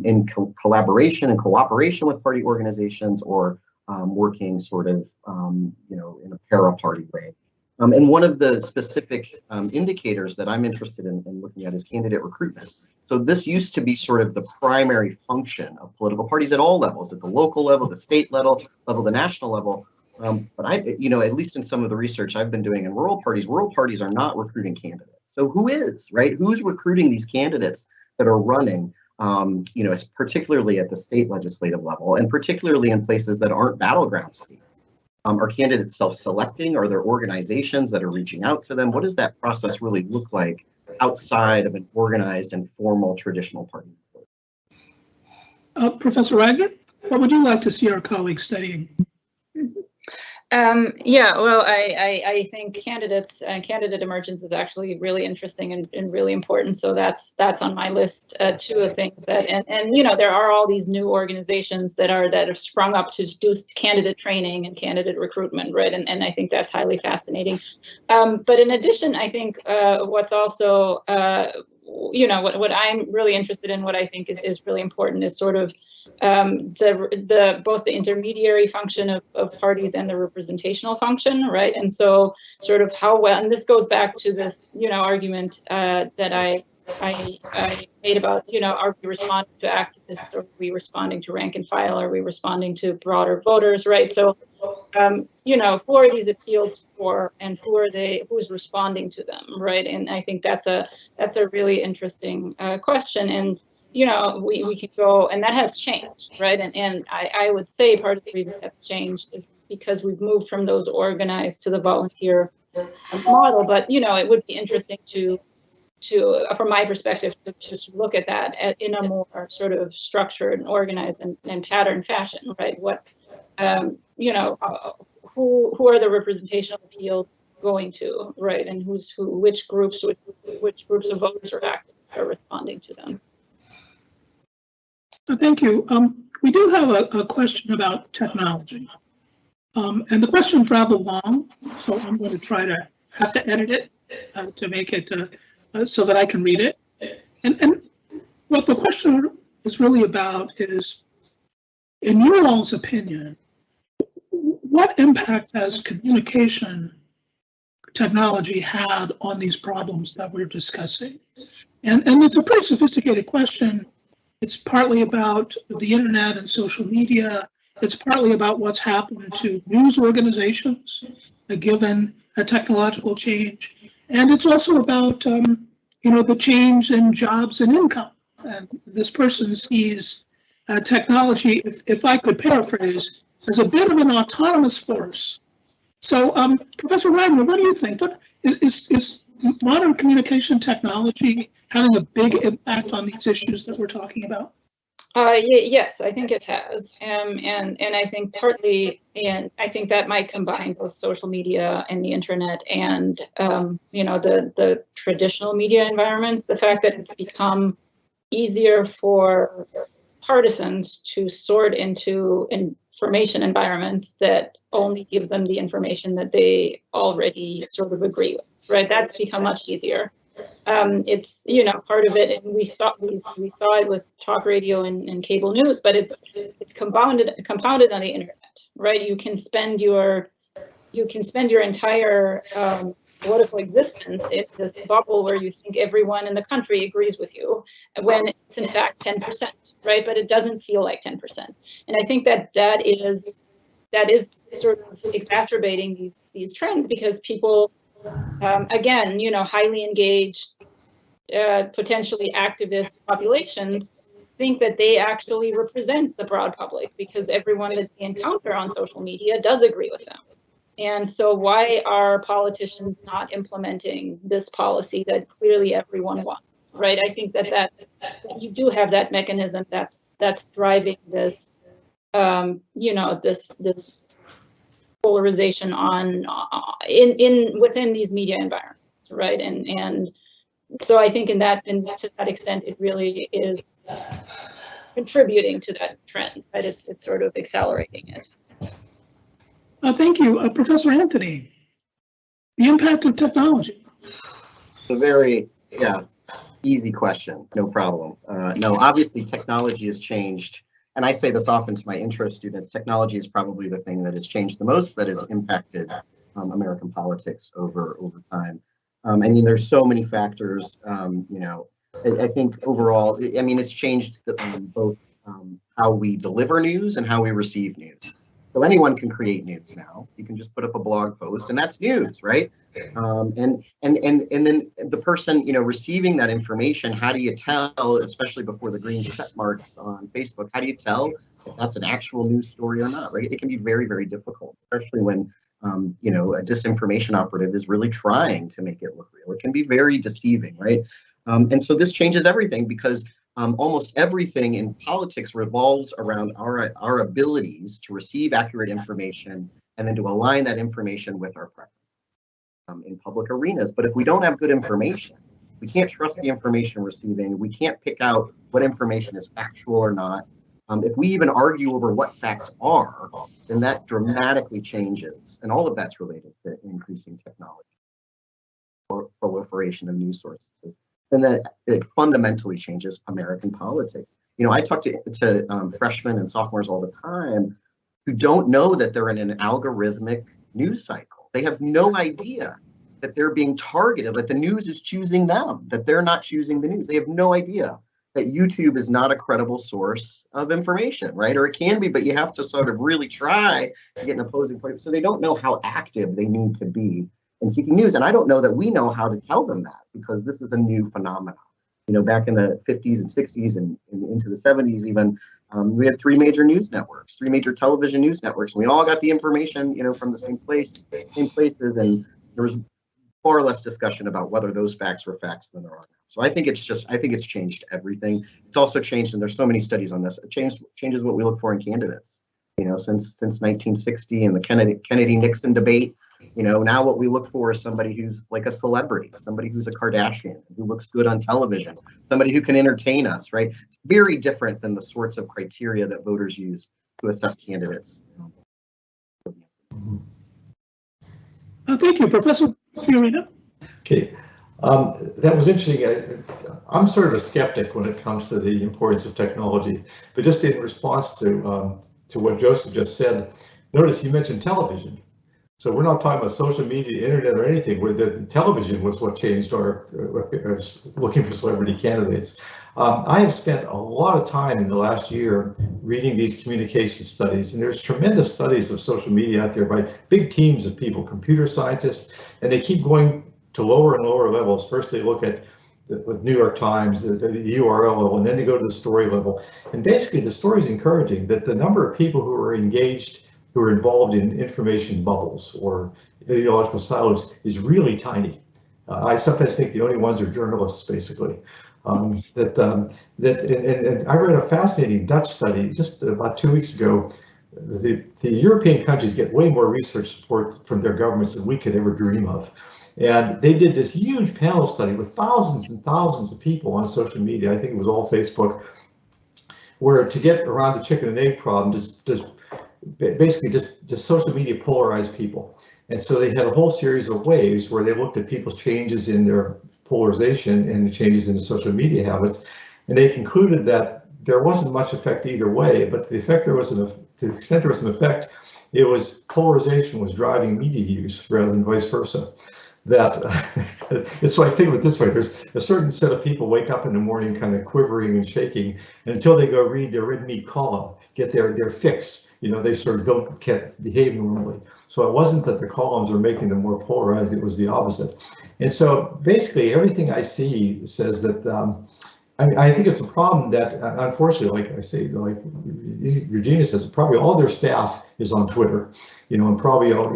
in collaboration and cooperation with party organizations, or working sort of, in a para-party way. And one of the specific indicators that I'm interested in looking at is candidate recruitment. So this used to be sort of the primary function of political parties at all levels, at the local level, the state level, the national level, But at least in some of the research I've been doing in rural parties are not recruiting candidates. So who is, right? Who's recruiting these candidates that are running, particularly at the state legislative level, and particularly in places that aren't battleground states? Are candidates self-selecting? Are there organizations that are reaching out to them? What does that process really look like outside of an organized and formal traditional party? Professor Wagner, what would you like to see our colleagues studying? Well, I think candidate emergence is actually really interesting and really important. So that's on my list too of things that and there are all these new organizations that have sprung up to do candidate training and candidate recruitment, right? And I think that's highly fascinating. But in addition, I think what's also what I'm really interested in, what I think is really important, is sort of both the intermediary function of parties and the representational function, right? And so sort of how well, and this goes back to this, argument that I made about, are we responding to activists, or are we responding to rank and file, are we responding to broader voters, right? So, who are these appeals for, and who's responding to them, right? And I think that's a really interesting question. And we could go, and that has changed, right? And I would say part of the reason that's changed is because we've moved from those organized to the volunteer model. But it would be interesting to from my perspective, to just look at that in a more sort of structured and organized and patterned fashion, right? What who are the representational appeals going to, right? And which groups of voters or activists are responding to them. Thank you. We do have a question about technology. And the question's rather long, so I'm going to have to edit it to make it so that I can read it. And what the question is really about is, in your all's opinion, what impact has communication technology had on these problems that we're discussing? And it's a pretty sophisticated question. It's partly about the internet and social media. It's partly about what's happened to news organizations, given a technological change. And it's also about, the change in jobs and income. And this person sees technology, if I could paraphrase, as a bit of an autonomous force. So, Professor Wagner, what do you think? What is modern communication technology having a big impact on these issues that we're talking about? Yes, I think it has, and I think partly, and I think that might combine both social media and the internet and the traditional media environments. The fact that it's become easier for partisans to sort into information environments that only give them the information that they already sort of agree with, right? That's become much easier. It's part of it, and we saw it with talk radio and cable news, but it's compounded on the internet, right? You can spend your entire political existence in this bubble where you think everyone in the country agrees with you, when it's in fact 10%, right? But it doesn't feel like 10%, and I think that is sort of exacerbating these trends, because people, again, highly engaged, potentially activist populations think that they actually represent the broad public, because everyone that they encounter on social media does agree with them. And so why are politicians not implementing this policy that clearly everyone wants, right? I think that you do have that mechanism that's driving this, this polarization within these media environments, right? And so I think to that extent, it really is contributing to that trend, right? It's sort of accelerating it. Thank you, Professor Anthony. The impact of technology. It's a very easy question, no problem. No, obviously technology has changed. And I say this often to my intro students, technology is probably the thing that has changed the most, that has impacted American politics over time. There's so many factors, I think overall, it's changed both how we deliver news and how we receive news. So anyone can create news now. You can just put up a blog post and that's news, right? And then the person, receiving that information, how do you tell, especially before the green check marks on Facebook, how do you tell if that's an actual news story or not, right? It can be very, very difficult, especially when, a disinformation operative is really trying to make it look real. It can be very deceiving, right? And so this changes everything because almost everything in politics revolves around our abilities to receive accurate information and then to align that information with our preference in public arenas. But if we don't have good information, we can't trust the information we're receiving. We can't pick out what information is factual or not. If we even argue over what facts are, then that dramatically changes. And all of that's related to increasing technology or proliferation of news sources. And then it fundamentally changes American politics. I talk to freshmen and sophomores all the time who don't know that they're in an algorithmic news cycle. They have no idea that they're being targeted, that the news is choosing them, that they're not choosing the news. They have no idea that YouTube is not a credible source of information, right? Or it can be, but you have to sort of really try to get an opposing point. So they don't know how active they need to be in seeking news. And I don't know that we know how to tell them that because this is a new phenomenon. Back in the 50s and 60s and into the 70s even, we had three major news networks, three major television news networks, and we all got the information, from the same places, and there was far less discussion about whether those facts were facts than there are now. So I think it's changed everything. It's also changed, and there's so many studies on this. It changes what we look for in candidates. Since 1960 and the Kennedy-Nixon debate, now what we look for is somebody who's like a celebrity, somebody who's a Kardashian, who looks good on television, somebody who can entertain us, right? It's very different than the sorts of criteria that voters use to assess candidates. Thank you, Professor Fiorina. Okay, that was interesting. I'm sort of a skeptic when it comes to the importance of technology, but just in response to what Joseph just said, notice you mentioned television. So we're not talking about social media, internet, or anything. Where the television was what changed our looking for celebrity candidates. I have spent a lot of time in the last year reading these communication studies, and there's tremendous studies of social media out there by big teams of people, computer scientists, and they keep going to lower and lower levels. First, they look at the New York Times, the URL level, and then they go to the story level. And basically, the story is encouraging that the number of people who are engaged, who are involved in information bubbles or ideological silos is really tiny. I sometimes think the only ones are journalists, basically. And I read a fascinating Dutch study just about 2 weeks ago. The European countries get way more research support from their governments than we could ever dream of. And they did this huge panel study with thousands and thousands of people on social media. I think it was all Facebook, where to get around the chicken and egg problem, does social media polarize people. And so they had a whole series of waves where they looked at people's changes in their polarization and the changes in the social media habits. And they concluded that there wasn't much effect either way, but to the extent there was an effect, it was polarization was driving media use rather than vice versa. That it's like, think of it this way, there's a certain set of people wake up in the morning kind of quivering and shaking, and until they go read their red meat column, get their fix, they sort of can't behave normally. So it wasn't that the columns were making them more polarized, it was the opposite. And so basically everything I see says that I think it's a problem that, unfortunately, like I say, like Regina says, probably all their staff is on Twitter, and probably all,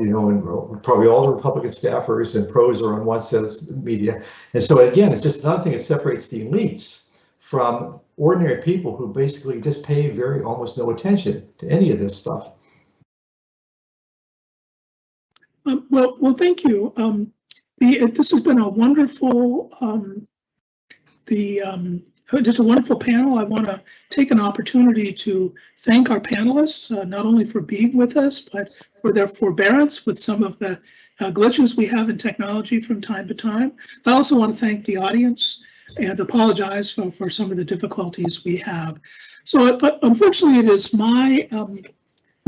probably all the Republican staffers and pros are on one set of media. And so again, it's just another thing that separates the elites from ordinary people who basically just pay almost no attention to any of this stuff. Well, thank you. This has been a wonderful, just a wonderful panel. I want to take an opportunity to thank our panelists, not only for being with us, but for their forbearance with some of the glitches we have in technology from time to time. I also want to thank the audience and apologize for some of the difficulties we have. So, but unfortunately, it is my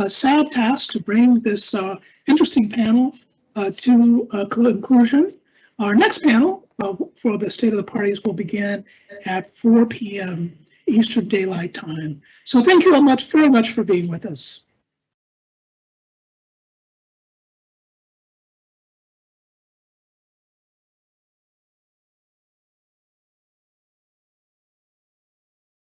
sad task to bring this interesting panel to a conclusion. Our next panel for the State of the Parties will begin at 4 p.m. Eastern Daylight Time. So thank you very much for being with us.